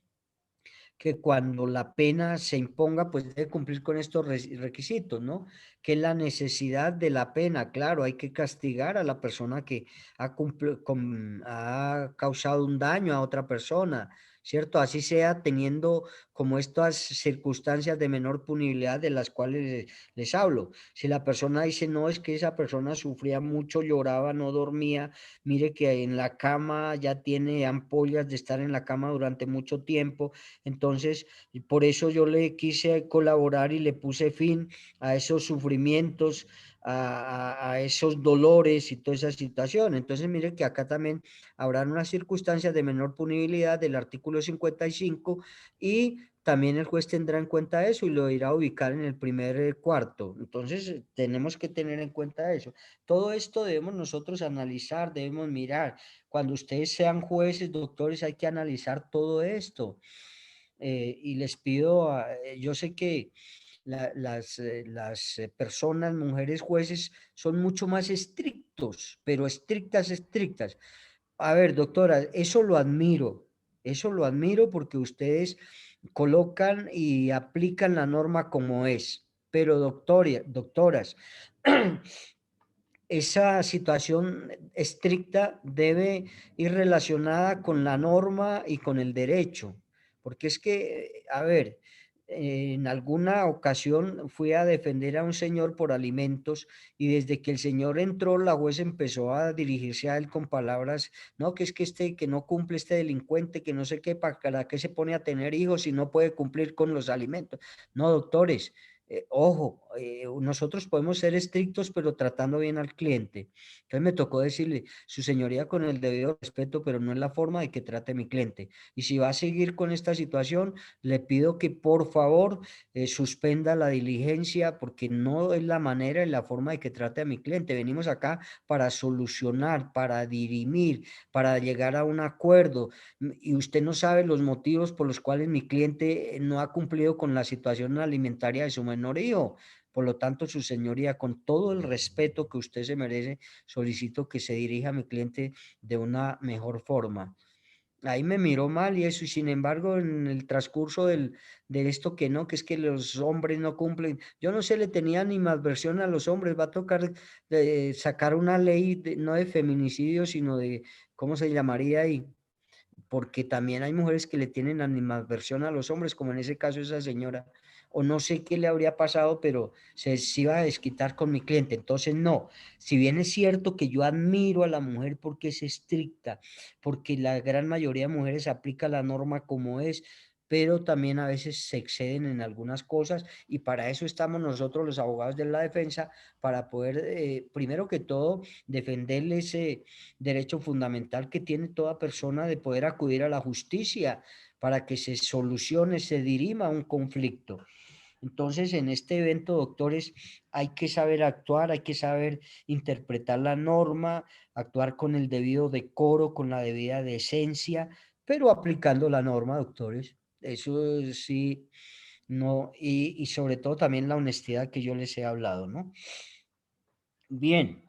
que cuando la pena se imponga, pues debe cumplir con estos requisitos, ¿no? Que es la necesidad de la pena, claro, hay que castigar a la persona que ha causado un daño a otra persona, ¿cierto? Así sea teniendo como estas circunstancias de menor punibilidad de las cuales les hablo. Si la persona dice, no, es que esa persona sufría mucho, lloraba, no dormía, mire que en la cama ya tiene ampollas de estar en la cama durante mucho tiempo, entonces, por eso yo le quise colaborar y le puse fin a esos sufrimientos, a esos dolores y toda esa situación. Entonces, mire que acá también habrán unas circunstancias de menor punibilidad del artículo 55 y también el juez tendrá en cuenta eso y lo irá a ubicar en el primer cuarto. Entonces, tenemos que tener en cuenta eso. Todo esto debemos nosotros analizar, debemos mirar. Cuando ustedes sean jueces, doctores, hay que analizar todo esto. Y les pido, yo sé que las personas, mujeres jueces, son mucho más estrictos, pero estrictas, estrictas. A ver, doctora, eso lo admiro porque ustedes colocan y aplican la norma como es, pero doctoras, esa situación estricta debe ir relacionada con la norma y con el derecho, porque es que, a ver, en alguna ocasión fui a defender a un señor por alimentos y desde que el señor entró, la juez empezó a dirigirse a él con palabras, no, que es que que no cumple este delincuente, que no sé qué, para qué se pone a tener hijos si no puede cumplir con los alimentos. No, doctores, ojo, nosotros podemos ser estrictos, pero tratando bien al cliente. Entonces me tocó decirle, su señoría, con el debido respeto, pero no es la forma de que trate a mi cliente. Y si va a seguir con esta situación, le pido que por favor suspenda la diligencia, porque no es la manera y la forma de que trate a mi cliente. Venimos acá para solucionar, para dirimir, para llegar a un acuerdo. Y usted no sabe los motivos por los cuales mi cliente no ha cumplido con la situación alimentaria de su menor hijo. Por lo tanto, su señoría, con todo el respeto que usted se merece, solicito que se dirija a mi cliente de una mejor forma. Ahí me miró mal y eso, y sin embargo, en el transcurso de esto que no, que es que los hombres no cumplen, yo no sé, le tenía animadversión a los hombres, va a tocar sacar una ley, no de feminicidio, sino de, ¿cómo se llamaría ahí? Porque también hay mujeres que le tienen animadversión a los hombres, como en ese caso esa señora, o no sé qué le habría pasado, pero se iba a desquitar con mi cliente. Entonces, no, si bien es cierto que yo admiro a la mujer porque es estricta, porque la gran mayoría de mujeres aplica la norma como es, pero también a veces se exceden en algunas cosas y para eso estamos nosotros los abogados de la defensa, para poder, primero que todo, defenderle ese derecho fundamental que tiene toda persona de poder acudir a la justicia para que se solucione, se dirima un conflicto. Entonces, en este evento, doctores, hay que saber actuar, hay que saber interpretar la norma, actuar con el debido decoro, con la debida decencia, pero aplicando la norma, doctores. Eso sí, no, y sobre todo también la honestidad que yo les he hablado, ¿no? Bien,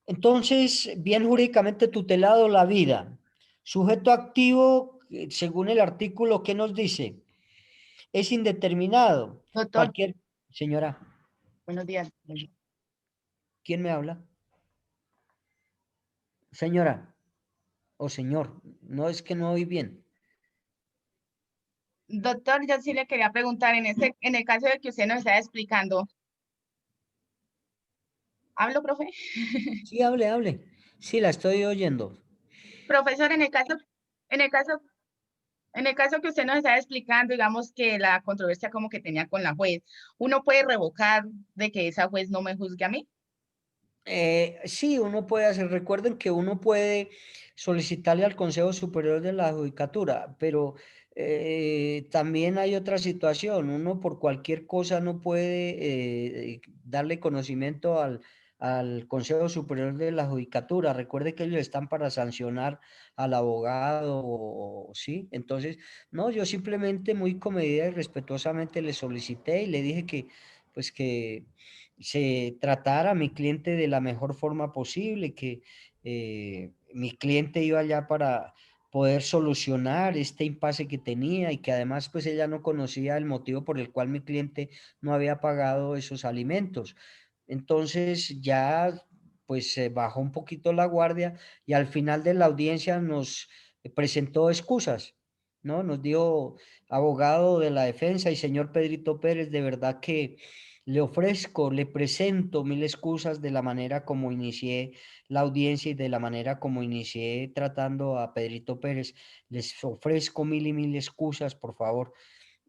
entonces, bien jurídicamente tutelado la vida. Sujeto activo según el artículo, ¿qué nos dice? Es indeterminado. Doctor, Cualquier, señora, buenos días. ¿quién me habla? Señora o señor, no es que no oí bien. Doctor, yo sí le quería preguntar, en el caso de que usted nos está explicando. ¿Hablo, profe? Sí, hable, hable. Sí, la estoy oyendo. Profesor, en el caso En el caso que usted nos está explicando, digamos que la controversia como que tenía con la juez, ¿uno puede revocar de que esa juez no me juzgue a mí? Sí, uno puede hacer, recuerden que uno puede solicitarle al Consejo Superior de la Judicatura, pero también hay otra situación, uno por cualquier cosa no puede darle conocimiento al Consejo Superior de la Judicatura. Recuerde que ellos están para sancionar al abogado, ¿sí? Entonces, no, yo simplemente muy comedida y respetuosamente le solicité y le dije que, pues que se tratara a mi cliente de la mejor forma posible, que mi cliente iba allá para poder solucionar este impasse que tenía y que además pues ella no conocía el motivo por el cual mi cliente no había pagado esos alimentos. Entonces ya pues se bajó un poquito la guardia y al final de la audiencia nos presentó excusas, ¿no? Nos dio abogado de la defensa y señor Pedrito Pérez, de verdad que le ofrezco, le presento mil excusas de la manera como inicié la audiencia y de la manera como inicié tratando a Pedrito Pérez. Les ofrezco mil y mil excusas, por favor.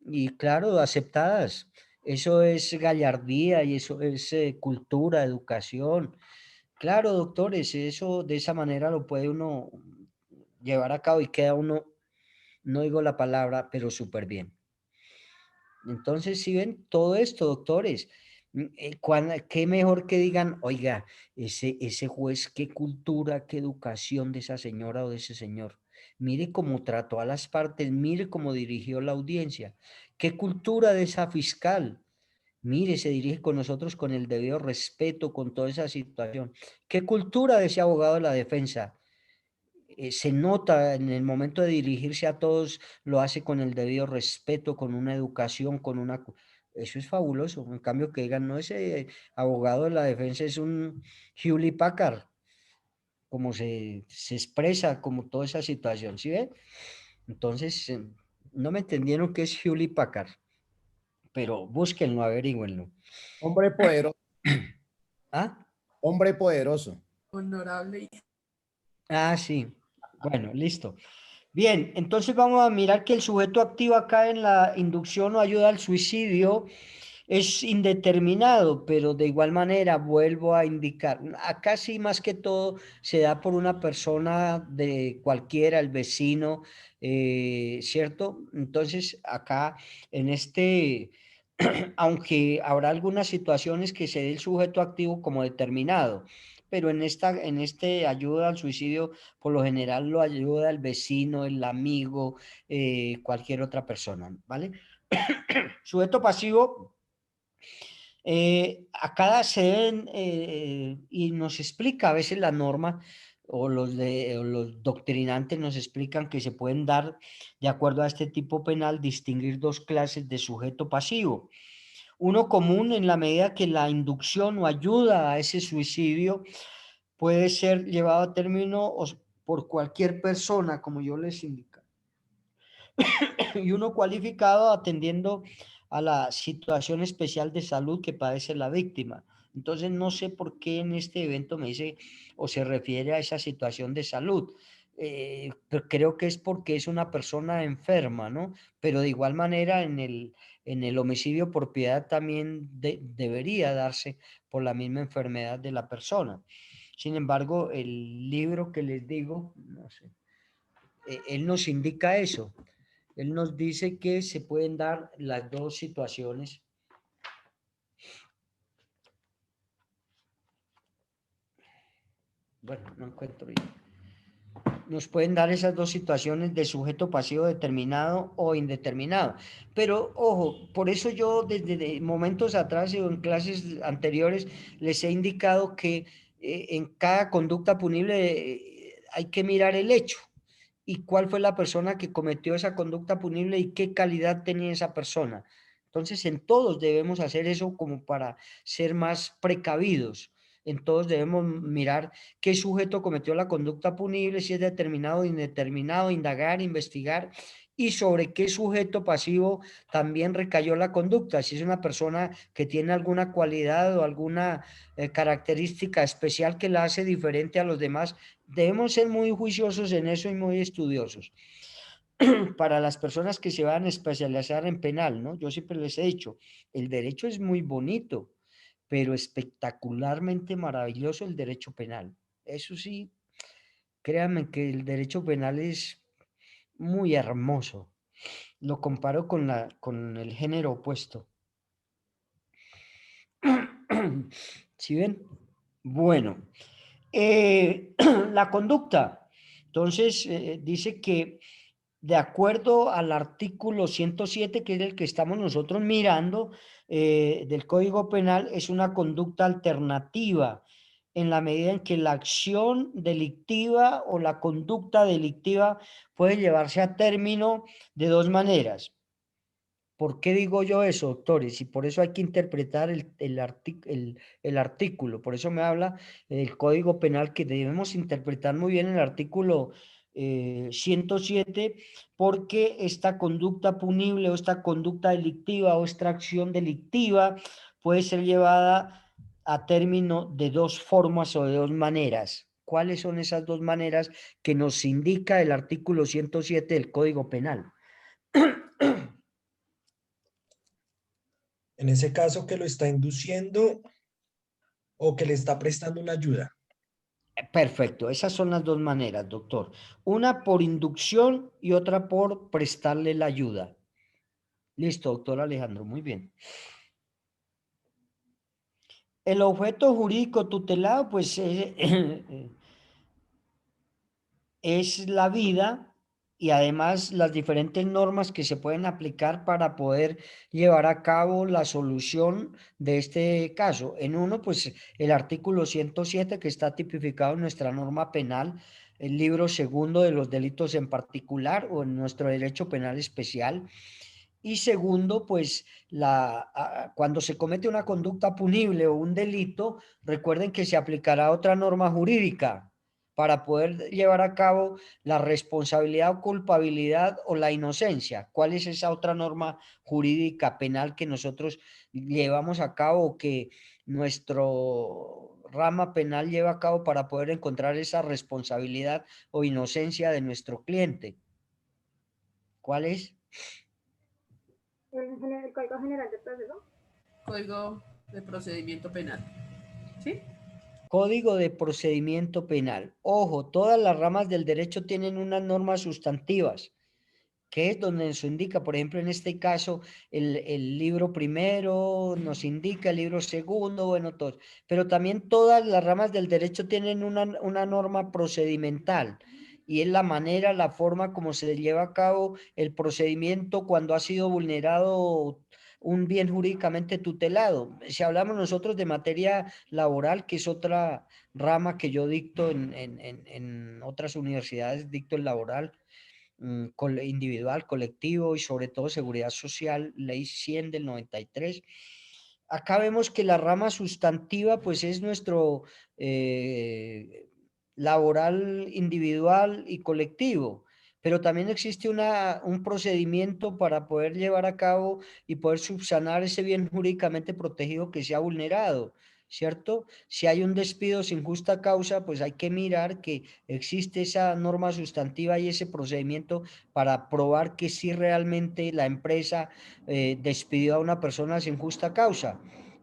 Y claro, aceptadas. Eso es gallardía y eso es cultura, educación. Claro, doctores, eso de esa manera lo puede uno llevar a cabo y queda uno, no digo la palabra, pero súper bien. Entonces, si ven todo esto, doctores, qué mejor que digan, oiga, ese juez, qué cultura, qué educación de esa señora o de ese señor. Mire cómo trató a las partes, mire cómo dirigió la audiencia. Qué cultura de esa fiscal. Mire, se dirige con nosotros con el debido respeto, con toda esa situación. Qué cultura de ese abogado de la defensa. Se nota en el momento de dirigirse a todos, lo hace con el debido respeto, con una educación, con una... Eso es fabuloso. En cambio, que digan, no, ese abogado de la defensa es un Hewlett Packard, como se expresa, como toda esa situación, ¿sí ve? Entonces, no me entendieron qué es Hewlett Packard, pero búsquenlo, averígüenlo. Hombre poderoso. ¿Ah? Hombre poderoso. Honorable. Ah, sí. Bueno, listo. Bien, entonces vamos a mirar que el sujeto activo acá en la inducción o ayuda al suicidio es indeterminado, pero de igual manera vuelvo a indicar, acá sí más que todo se da por una persona de cualquiera, el vecino, ¿cierto? Entonces acá en este, aunque habrá algunas situaciones que se dé el sujeto activo como determinado, pero en este ayuda al suicidio, por lo general lo ayuda el vecino, el amigo, cualquier otra persona, ¿vale? Sujeto pasivo, acá se ven y nos explica a veces la norma o los doctrinantes nos explican que se pueden dar, de acuerdo a este tipo penal, distinguir dos clases de sujeto pasivo. Uno común en la medida que la inducción o ayuda a ese suicidio puede ser llevado a término por cualquier persona, como yo les indico. Y uno cualificado atendiendo a la situación especial de salud que padece la víctima. Entonces, no sé por qué en este evento me dice o se refiere a esa situación de salud. Pero creo que es porque es una persona enferma, ¿no? Pero de igual manera en el homicidio por piedad también debería darse por la misma enfermedad de la persona. Sin embargo, el libro que les digo, no sé, él nos indica eso. Él nos dice que se pueden dar las dos situaciones. Bueno, no encuentro bien. Nos pueden dar esas dos situaciones de sujeto pasivo determinado o indeterminado. Pero ojo, por eso yo desde momentos atrás o en clases anteriores les he indicado que en cada conducta punible hay que mirar el hecho. y cuál fue la persona que cometió esa conducta punible y qué calidad tenía esa persona. Entonces, en todos debemos hacer eso como para ser más precavidos. En todos debemos mirar qué sujeto cometió la conducta punible, si es determinado o indeterminado, indagar, investigar, y sobre qué sujeto pasivo también recayó la conducta, si es una persona que tiene alguna cualidad o alguna característica especial que la hace diferente a los demás. Debemos ser muy juiciosos en eso y muy estudiosos. Para las personas que se van a especializar en penal, ¿no? Yo siempre les he dicho, el derecho es muy bonito, pero espectacularmente maravilloso el derecho penal. Eso sí, créanme que el derecho penal es muy hermoso. Lo comparo con el género opuesto. ¿Sí ven? Bueno, la conducta. Entonces, dice que de acuerdo al artículo 107, que es el que estamos nosotros mirando, del Código Penal, es una conducta alternativa en la medida en que la acción delictiva o la conducta delictiva puede llevarse a término de dos maneras. ¿Por qué digo yo eso, doctores? Y por eso hay que interpretar el artículo. Por eso me habla el Código Penal, que debemos interpretar muy bien el artículo 107, porque esta conducta punible o esta conducta delictiva o esta acción delictiva puede ser llevada a término de dos formas o de dos maneras. ¿Cuáles son esas dos maneras que nos indica el artículo 107 del Código Penal? En ese caso, que lo está induciendo o que le está prestando una ayuda. Perfecto, esas son las dos maneras, doctor. Una por inducción y otra por prestarle la ayuda. Listo, doctor Alejandro, muy bien. El objeto jurídico tutelado, pues, es la vida y además las diferentes normas que se pueden aplicar para poder llevar a cabo la solución de este caso. En uno, pues el artículo 107, que está tipificado en nuestra norma penal, el libro segundo de los delitos en particular o en nuestro derecho penal especial. Y segundo, pues cuando se comete una conducta punible o un delito, recuerden que se aplicará otra norma jurídica para poder llevar a cabo la responsabilidad o culpabilidad o la inocencia. ¿Cuál es esa otra norma jurídica penal que nosotros llevamos a cabo o que nuestro rama penal lleva a cabo para poder encontrar esa responsabilidad o inocencia de nuestro cliente? ¿Cuál es? El Código General de Proceso. Código de Procedimiento Penal. ¿Sí? Código de Procedimiento Penal. Ojo, todas las ramas del derecho tienen unas normas sustantivas, que es donde nos indica, por ejemplo, en este caso, el libro primero nos indica, el libro segundo, bueno, todo. Pero también todas las ramas del derecho tienen una norma procedimental, y es la manera, la forma como se lleva a cabo el procedimiento cuando ha sido vulnerado un bien jurídicamente tutelado. Si hablamos nosotros de materia laboral, que es otra rama que yo dicto en otras universidades, dicto el laboral, individual, colectivo y sobre todo seguridad social, ley 100 del 93. Acá vemos que la rama sustantiva pues es nuestro laboral individual y colectivo, pero también existe un procedimiento para poder llevar a cabo y poder subsanar ese bien jurídicamente protegido que se ha vulnerado, ¿cierto? Si hay un despido sin justa causa, pues hay que mirar que existe esa norma sustantiva y ese procedimiento para probar que sí realmente la empresa despidió a una persona sin justa causa.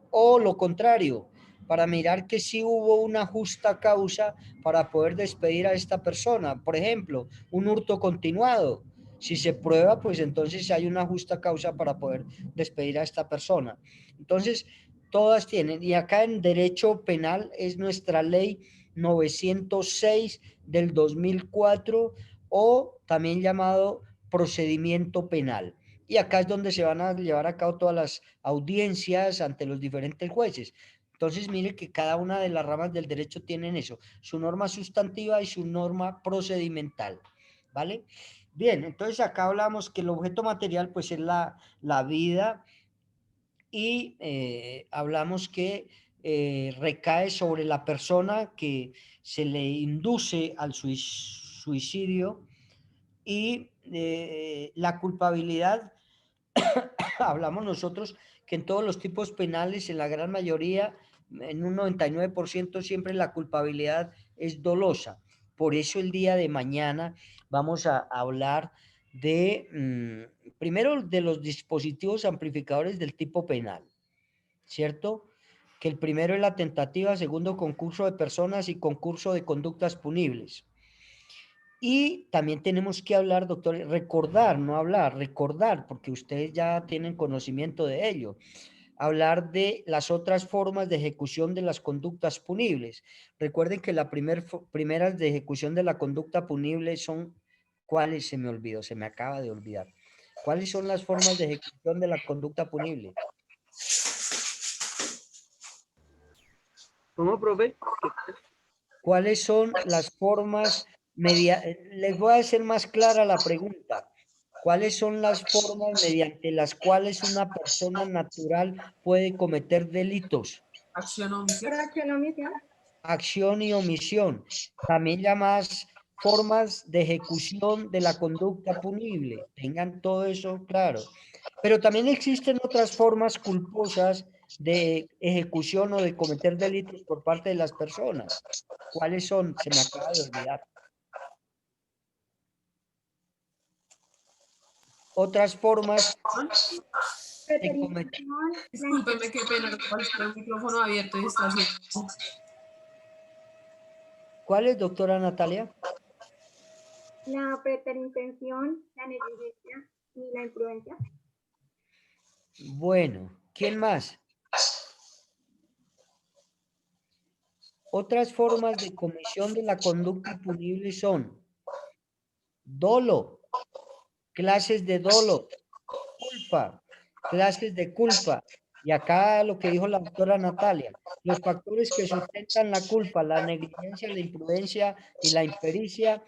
O lo contrario, para mirar que sí hubo una justa causa para poder despedir a esta persona. Por ejemplo, un hurto continuado. Si se prueba, pues entonces hay una justa causa para poder despedir a esta persona. Entonces, todas tienen. Y acá en derecho penal es nuestra ley 906 del 2004, o también llamado procedimiento penal. Y acá es donde se van a llevar a cabo todas las audiencias ante los diferentes jueces. Entonces, mire que cada una de las ramas del derecho tienen eso, su norma sustantiva y su norma procedimental. ¿vale? Bien, entonces acá hablamos que el objeto material pues es la vida y hablamos que recae sobre la persona que se le induce al suicidio y la culpabilidad, hablamos nosotros que en todos los tipos penales, en la gran mayoría, en un 99% siempre la culpabilidad es dolosa. Por eso el día de mañana vamos a hablar de, primero, de los dispositivos amplificadores del tipo penal, ¿cierto? Que el primero es la tentativa, segundo concurso de personas y concurso de conductas punibles. Y también tenemos que hablar, doctor, recordar, no hablar, recordar, porque ustedes ya tienen conocimiento de ello. Hablar de las otras formas de ejecución de las conductas punibles. Recuerden que las primeras de ejecución de la conducta punible son, ¿cuáles? Se me olvidó, se me acaba de olvidar. ¿Cuáles son las formas de ejecución de la conducta punible? ¿Cómo, profe? ¿Cuáles son las formas les voy a hacer más clara la pregunta? ¿Cuáles son las formas mediante las cuales una persona natural puede cometer delitos? Acción o omisión. Acción o omisión. Acción y omisión. También llamadas formas de ejecución de la conducta punible. Tengan todo eso claro. Pero también existen otras formas culposas de ejecución o de cometer delitos por parte de las personas. ¿Cuáles son? Se me acaba de olvidar. Otras formas de cometer. Discúlpeme, qué pena, lo que pasa es que el micrófono abierto y está así. ¿Cuál es, doctora Natalia? La preterintención, la negligencia y la imprudencia. Bueno, ¿quién más? Otras formas de comisión de la conducta punible son dolo, clases de dolo, culpa, clases de culpa. Y acá lo que dijo la doctora Natalia, los factores que sustentan la culpa, la negligencia, la imprudencia y la impericia,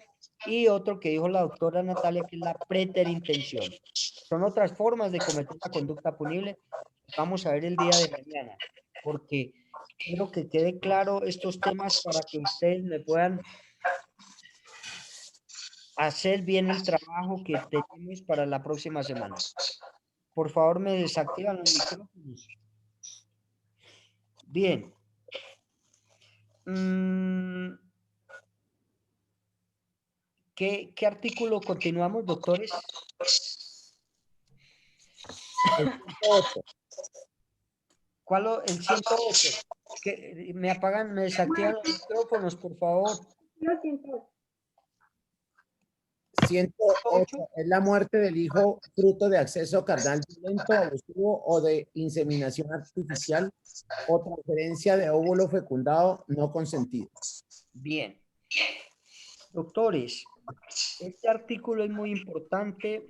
y otro que dijo la doctora Natalia, que es la preterintención. Son otras formas de cometer la conducta punible. Vamos a ver el día de mañana, porque quiero que quede claro estos temas para que ustedes me puedan hacer bien el trabajo que tenemos para la próxima semana. Por favor, me desactivan los micrófonos. Bien. ¿Qué artículo continuamos, doctores? El 108. ¿Cuál? El 108. Me apagan, me desactivan los micrófonos, por favor. 108 es la muerte del hijo fruto de acceso carnal violento, abusivo o de inseminación artificial o transferencia de óvulo fecundado no consentido. Bien. Doctores, este artículo es muy importante,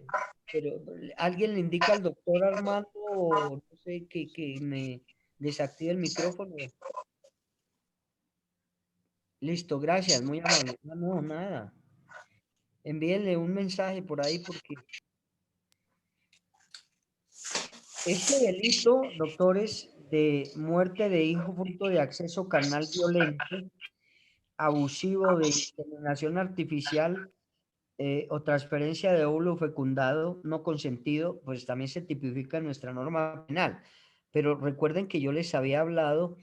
pero ¿alguien le indica al doctor Armando o no sé que me desactive el micrófono? Listo, gracias, muy amable. No, nada. Envíenle un mensaje por ahí porque este delito, doctores, de muerte de hijo fruto de acceso carnal violento, abusivo de inseminación artificial o transferencia de óvulo fecundado no consentido, pues también se tipifica en nuestra norma penal. Pero recuerden que yo les había hablado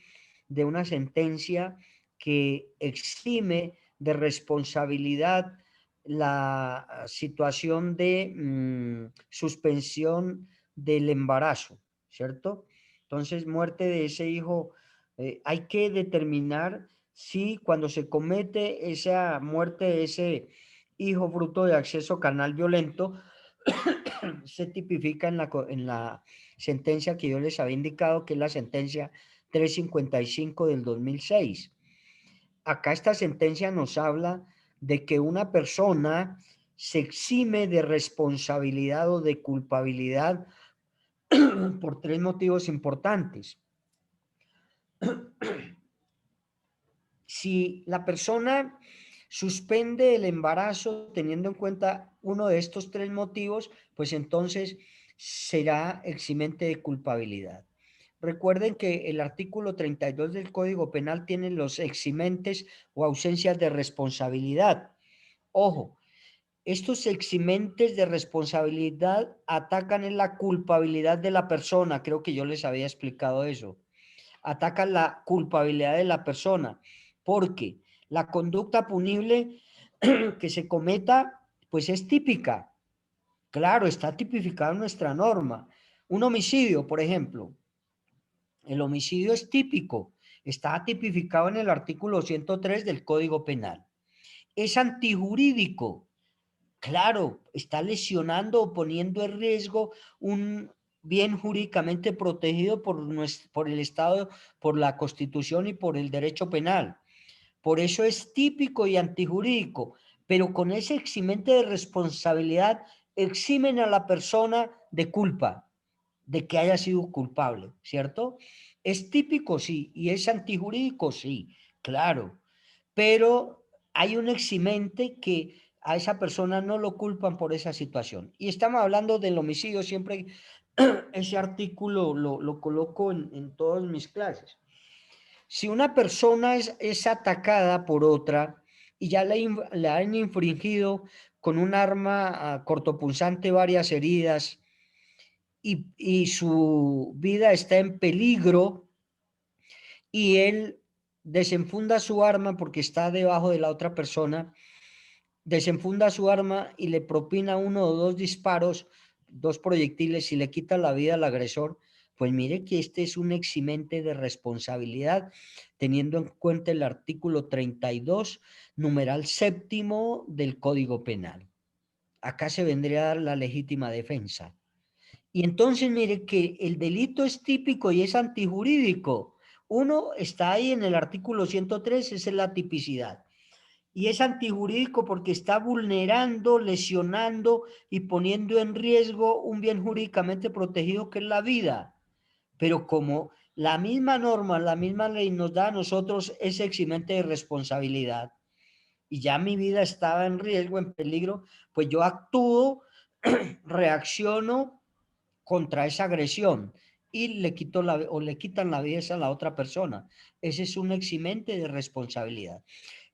de una sentencia que exime de responsabilidad la situación de suspensión del embarazo, ¿cierto? Entonces, muerte de ese hijo, hay que determinar si cuando se comete esa muerte de ese hijo fruto de acceso carnal violento, se tipifica en la sentencia que yo les había indicado, que es la sentencia 355 del 2006. Acá esta sentencia nos habla de que una persona se exime de responsabilidad o de culpabilidad por tres motivos importantes. Si la persona suspende el embarazo teniendo en cuenta uno de estos tres motivos, pues entonces será eximente de culpabilidad. Recuerden que el artículo 32 del Código Penal tiene los eximentes o ausencias de responsabilidad. Ojo, estos eximentes de responsabilidad atacan en la culpabilidad de la persona. Creo que yo les había explicado eso. Atacan la culpabilidad de la persona, porque la conducta punible que se cometa, pues es típica. Claro, está tipificada en nuestra norma. Un homicidio, por ejemplo. El homicidio es típico. Está tipificado en el artículo 103 del Código Penal. Es antijurídico. Claro, está lesionando o poniendo en riesgo un bien jurídicamente protegido por el Estado, por la Constitución y por el derecho penal. Por eso es típico y antijurídico, pero con ese eximente de responsabilidad eximen a la persona de culpa, de que haya sido culpable, ¿cierto? Es típico, sí, y es antijurídico, sí, claro, pero hay un eximente que a esa persona no lo culpan por esa situación. Y estamos hablando del homicidio, siempre ese artículo lo coloco en todas mis clases. Si una persona es atacada por otra y ya le han infringido con un arma cortopunzante varias heridas y su vida está en peligro y él desenfunda su arma porque está debajo de la otra persona, desenfunda su arma y le propina uno o dos disparos, dos proyectiles y le quita la vida al agresor, pues mire que este es un eximente de responsabilidad, teniendo en cuenta el artículo 32, numeral séptimo del Código Penal. Acá se vendría a dar la legítima defensa. Y entonces mire que el delito es típico y es antijurídico. Uno está ahí en el artículo 103, esa es la tipicidad. Y es antijurídico porque está vulnerando, lesionando y poniendo en riesgo un bien jurídicamente protegido que es la vida. Pero como la misma norma, la misma ley nos da a nosotros ese eximente de responsabilidad y ya mi vida estaba en riesgo, en peligro, pues yo actúo, reacciono contra esa agresión y le quitan la vida a la otra persona. Ese es un eximente de responsabilidad.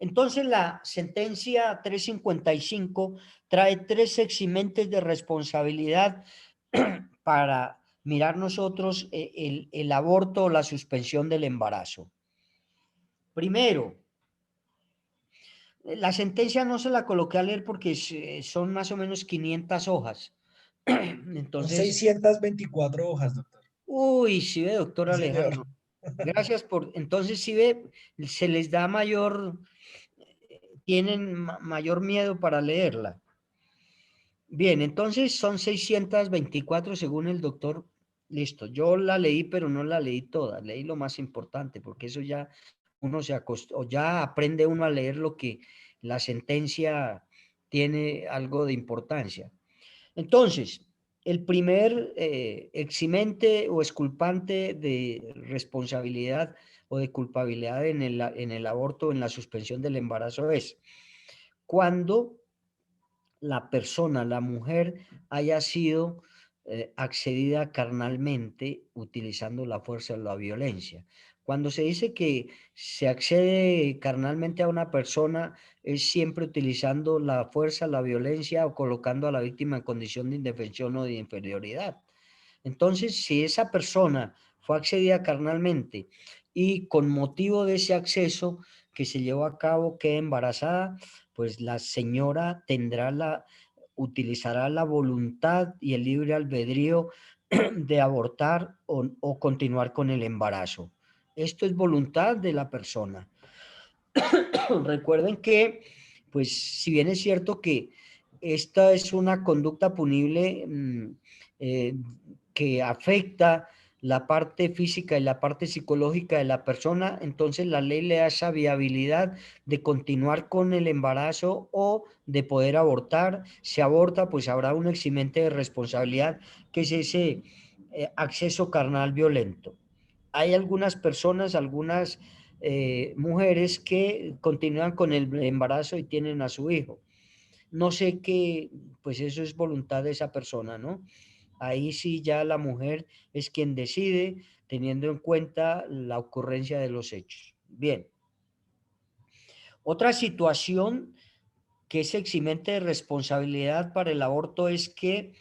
Entonces la sentencia 355 trae tres eximentes de responsabilidad para mirar nosotros el aborto o la suspensión del embarazo. Primero, la sentencia no se la coloqué a leer porque son más o menos 500 hojas. Entonces, 624 hojas, doctor. Uy, sí ve, doctor Sí, Alejandro. Gracias por, entonces sí ve, se les da mayor, tienen mayor miedo para leerla. Bien, entonces son 624 según el doctor. Listo, yo la leí, pero no la leí toda, leí lo más importante, porque eso ya uno se acostó, ya aprende uno a leer lo que la sentencia tiene algo de importancia. Entonces, el primer eximente o exculpante de responsabilidad o de culpabilidad en el aborto, en la suspensión del embarazo es cuando la persona, la mujer, haya sido accedida carnalmente utilizando la fuerza o la violencia. Cuando se dice que se accede carnalmente a una persona, es siempre utilizando la fuerza, la violencia o colocando a la víctima en condición de indefensión o de inferioridad. Entonces, si esa persona fue accedida carnalmente y con motivo de ese acceso que se llevó a cabo queda embarazada, pues la señora utilizará la voluntad y el libre albedrío de abortar o continuar con el embarazo. Esto es voluntad de la persona. Recuerden que, pues, si bien es cierto que esta es una conducta punible que afecta la parte física y la parte psicológica de la persona, entonces la ley le da esa viabilidad de continuar con el embarazo o de poder abortar. Si aborta, pues habrá un eximente de responsabilidad, que es ese acceso carnal violento. Hay algunas personas, algunas mujeres que continúan con el embarazo y tienen a su hijo. No sé qué, pues eso es voluntad de esa persona, ¿no? Ahí sí ya la mujer es quien decide, teniendo en cuenta la ocurrencia de los hechos. Bien. Otra situación que es eximente de responsabilidad para el aborto es que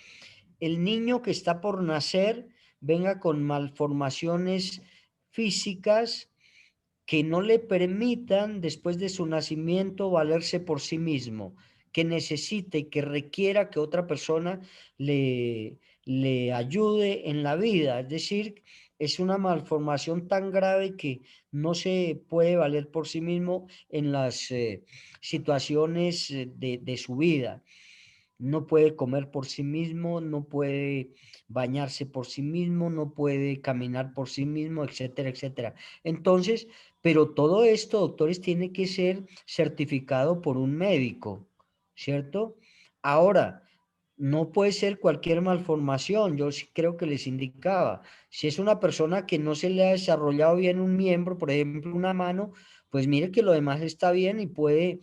el niño que está por nacer venga con malformaciones físicas que no le permitan después de su nacimiento valerse por sí mismo, que necesite y que requiera que otra persona le ayude en la vida. Es decir, es una malformación tan grave que no se puede valer por sí mismo en las situaciones de su vida. No puede comer por sí mismo, no puede bañarse por sí mismo, no puede caminar por sí mismo, etcétera, etcétera. Entonces, pero todo esto, doctores, tiene que ser certificado por un médico, ¿cierto? Ahora, no puede ser cualquier malformación, yo sí creo que les indicaba. Si es una persona que no se le ha desarrollado bien un miembro, por ejemplo, una mano, pues mire que lo demás está bien y puede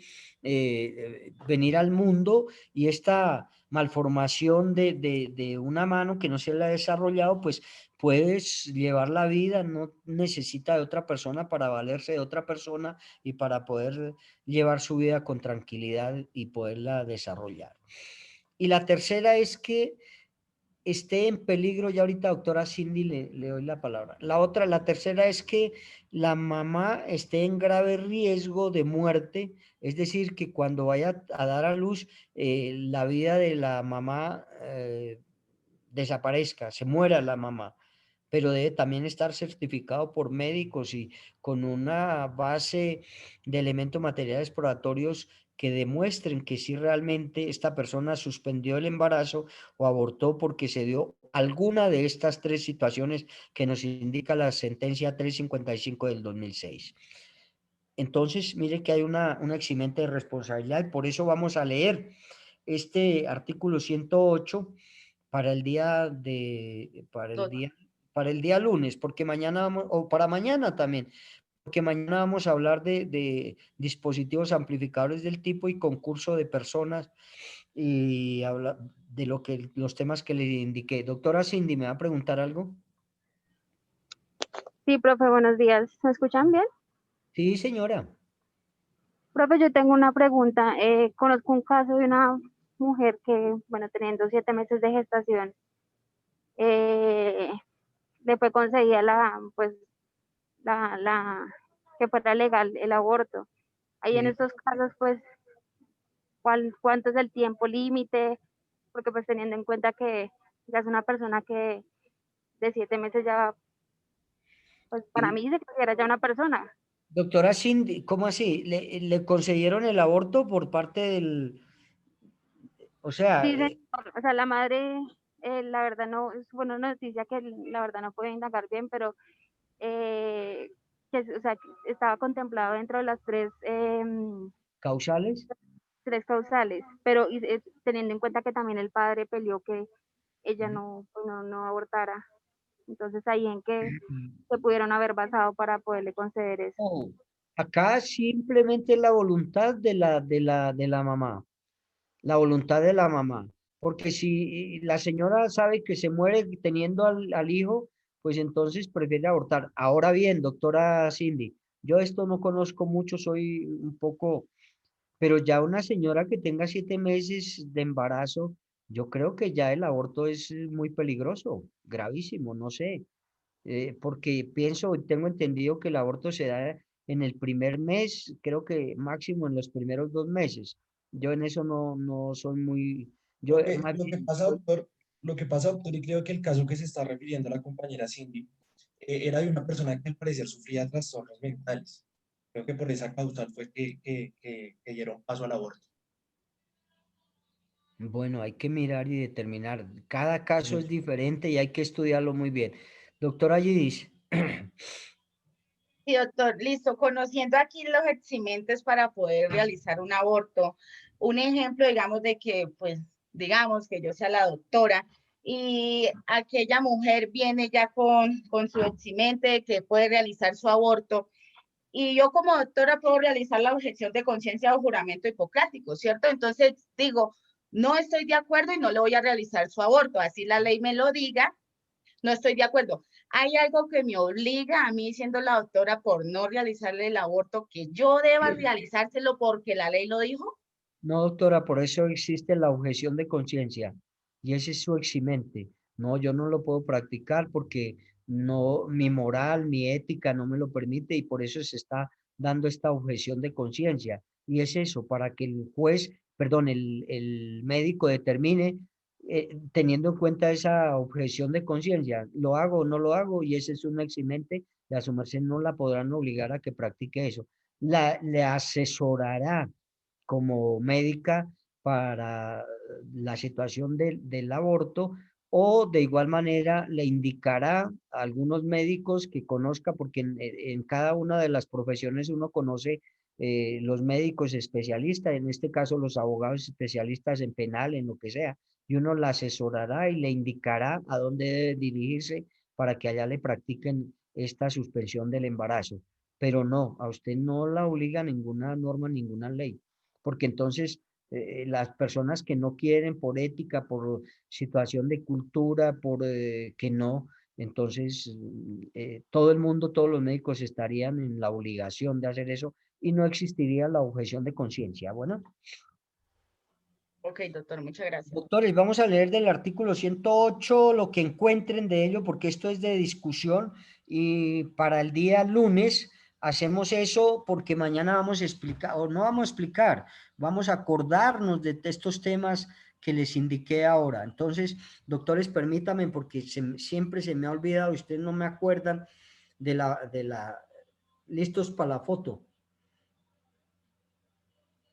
venir al mundo, y esta malformación de una mano que no se le ha desarrollado, pues puedes llevar la vida, no necesita de otra persona para valerse de otra persona y para poder llevar su vida con tranquilidad y poderla desarrollar. Y la tercera es que esté en peligro, ya ahorita doctora Cindy le doy la palabra. La tercera es que la mamá esté en grave riesgo de muerte, es decir, que cuando vaya a dar a luz, la vida de la mamá desaparezca, se muera la mamá, pero debe también estar certificado por médicos y con una base de elementos materiales probatorios que demuestren que sí realmente esta persona suspendió el embarazo o abortó porque se dio alguna de estas tres situaciones que nos indica la sentencia 355 del 2006. Entonces, mire que hay una eximente de responsabilidad y por eso vamos a leer este artículo 108 para el día para el día lunes, porque mañana vamos, o para mañana también, porque mañana vamos a hablar de dispositivos amplificadores del tipo y concurso de personas y habla de los temas que le indiqué. Doctora Cindy, ¿me va a preguntar algo? Sí, profe, buenos días. ¿Me escuchan bien? Sí, señora. Profe, yo tengo una pregunta. Conozco un caso de una mujer que, bueno, teniendo 7 meses de gestación, eh, le fue conseguida pues, que fuera legal el aborto. Ahí en Sí. estos casos, pues, ¿cuánto es el tiempo límite? Porque pues teniendo en cuenta que ya es una persona que de 7 meses ya, pues para mí se considera ya una persona. Doctora Cindy, ¿cómo así? ¿Le concedieron el aborto por parte del, o sea, Sí, señor. O sea, la madre, la verdad no, es bueno, una noticia que la verdad no puedo indagar bien, pero o sea, que estaba contemplado dentro de las causales? tres causales, pero teniendo en cuenta que también el padre peleó que ella no, pues, no abortara. Entonces ahí en que se pudieron haber basado para poderle conceder eso. No, acá simplemente la voluntad de la mamá, la voluntad de la mamá, porque si la señora sabe que se muere teniendo al hijo, pues entonces prefiere abortar. Ahora bien, doctora Cindy, yo esto no conozco mucho, soy un poco, pero ya una señora que tenga 7 meses de embarazo, yo creo que ya el aborto es muy peligroso, gravísimo, no sé. Porque pienso, tengo entendido que el aborto se da en el primer mes, creo que máximo en los primeros 2 meses. Yo en eso no soy muy, yo Lo que, más lo que bien, pasa, doctor, lo que pasa, doctor, y creo que el caso que se está refiriendo a la compañera Cindy, era de una persona que al parecer sufría trastornos mentales. Creo que por esa causa fue que dieron paso al aborto. bueno, hay que mirar y determinar. Cada caso Señor. es diferente y hay que estudiarlo muy bien. Doctora Gidis. Sí, doctor, listo. Conociendo aquí los eximentes para poder realizar un aborto, un ejemplo, digamos, de que, pues, digamos que yo sea la doctora y aquella mujer viene ya con su eximente de que puede realizar su aborto. y yo como doctora puedo realizar la objeción de conciencia o juramento hipocrático, ¿cierto? Entonces digo, no estoy de acuerdo y no le voy a realizar su aborto, así la ley me lo diga, no estoy de acuerdo. ¿Hay algo que me obliga a mí, siendo la doctora, por no realizarle el aborto, que yo deba realizárselo porque la ley lo dijo? No, doctora, por eso existe la objeción de conciencia y ese es su eximente. No, yo no lo puedo practicar porque no, mi moral, mi ética no me lo permite y por eso se está dando esta objeción de conciencia. Y es eso, para que el juez, perdón, el médico determine, teniendo en cuenta esa objeción de conciencia, ¿lo hago o no lo hago? Y ese es un eximente, y a su merced no la podrán obligar a que practique eso. Le asesorará como médica para la situación del aborto o de igual manera le indicará a algunos médicos que conozca, porque en cada una de las profesiones uno conoce los médicos especialistas, en este caso los abogados especialistas en penal, en lo que sea, y uno la asesorará y le indicará a dónde debe dirigirse para que allá le practiquen esta suspensión del embarazo. Pero no, a usted no la obliga ninguna norma, ninguna ley, porque entonces las personas que no quieren por ética, por situación de cultura, por que no, entonces todo el mundo, todos los médicos estarían en la obligación de hacer eso y no existiría la objeción de conciencia. Bueno. Ok, doctor, muchas gracias. Doctores, vamos a leer del artículo 108 lo que encuentren de ello, porque esto es de discusión y para el día lunes hacemos eso porque mañana vamos a explicar, o no vamos a explicar, vamos a acordarnos de estos temas que les indiqué ahora. Entonces, doctores, permítanme porque siempre se me ha olvidado, ustedes no me acuerdan listos para la foto.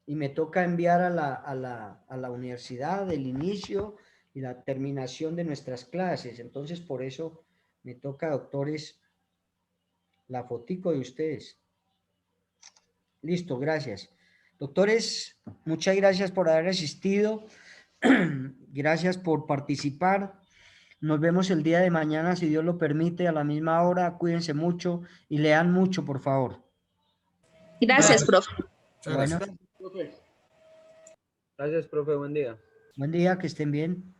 Y me toca enviar a la universidad el inicio y la terminación de nuestras clases. Entonces, por eso me toca, doctores, la fotico de ustedes. Listo, gracias. Doctores, muchas gracias por haber asistido. Gracias por participar. Nos vemos el día de mañana, si Dios lo permite, a la misma hora. Cuídense mucho y lean mucho, por favor. Gracias, profe. Bueno. Gracias, profe. Buen día. Buen día, que estén bien.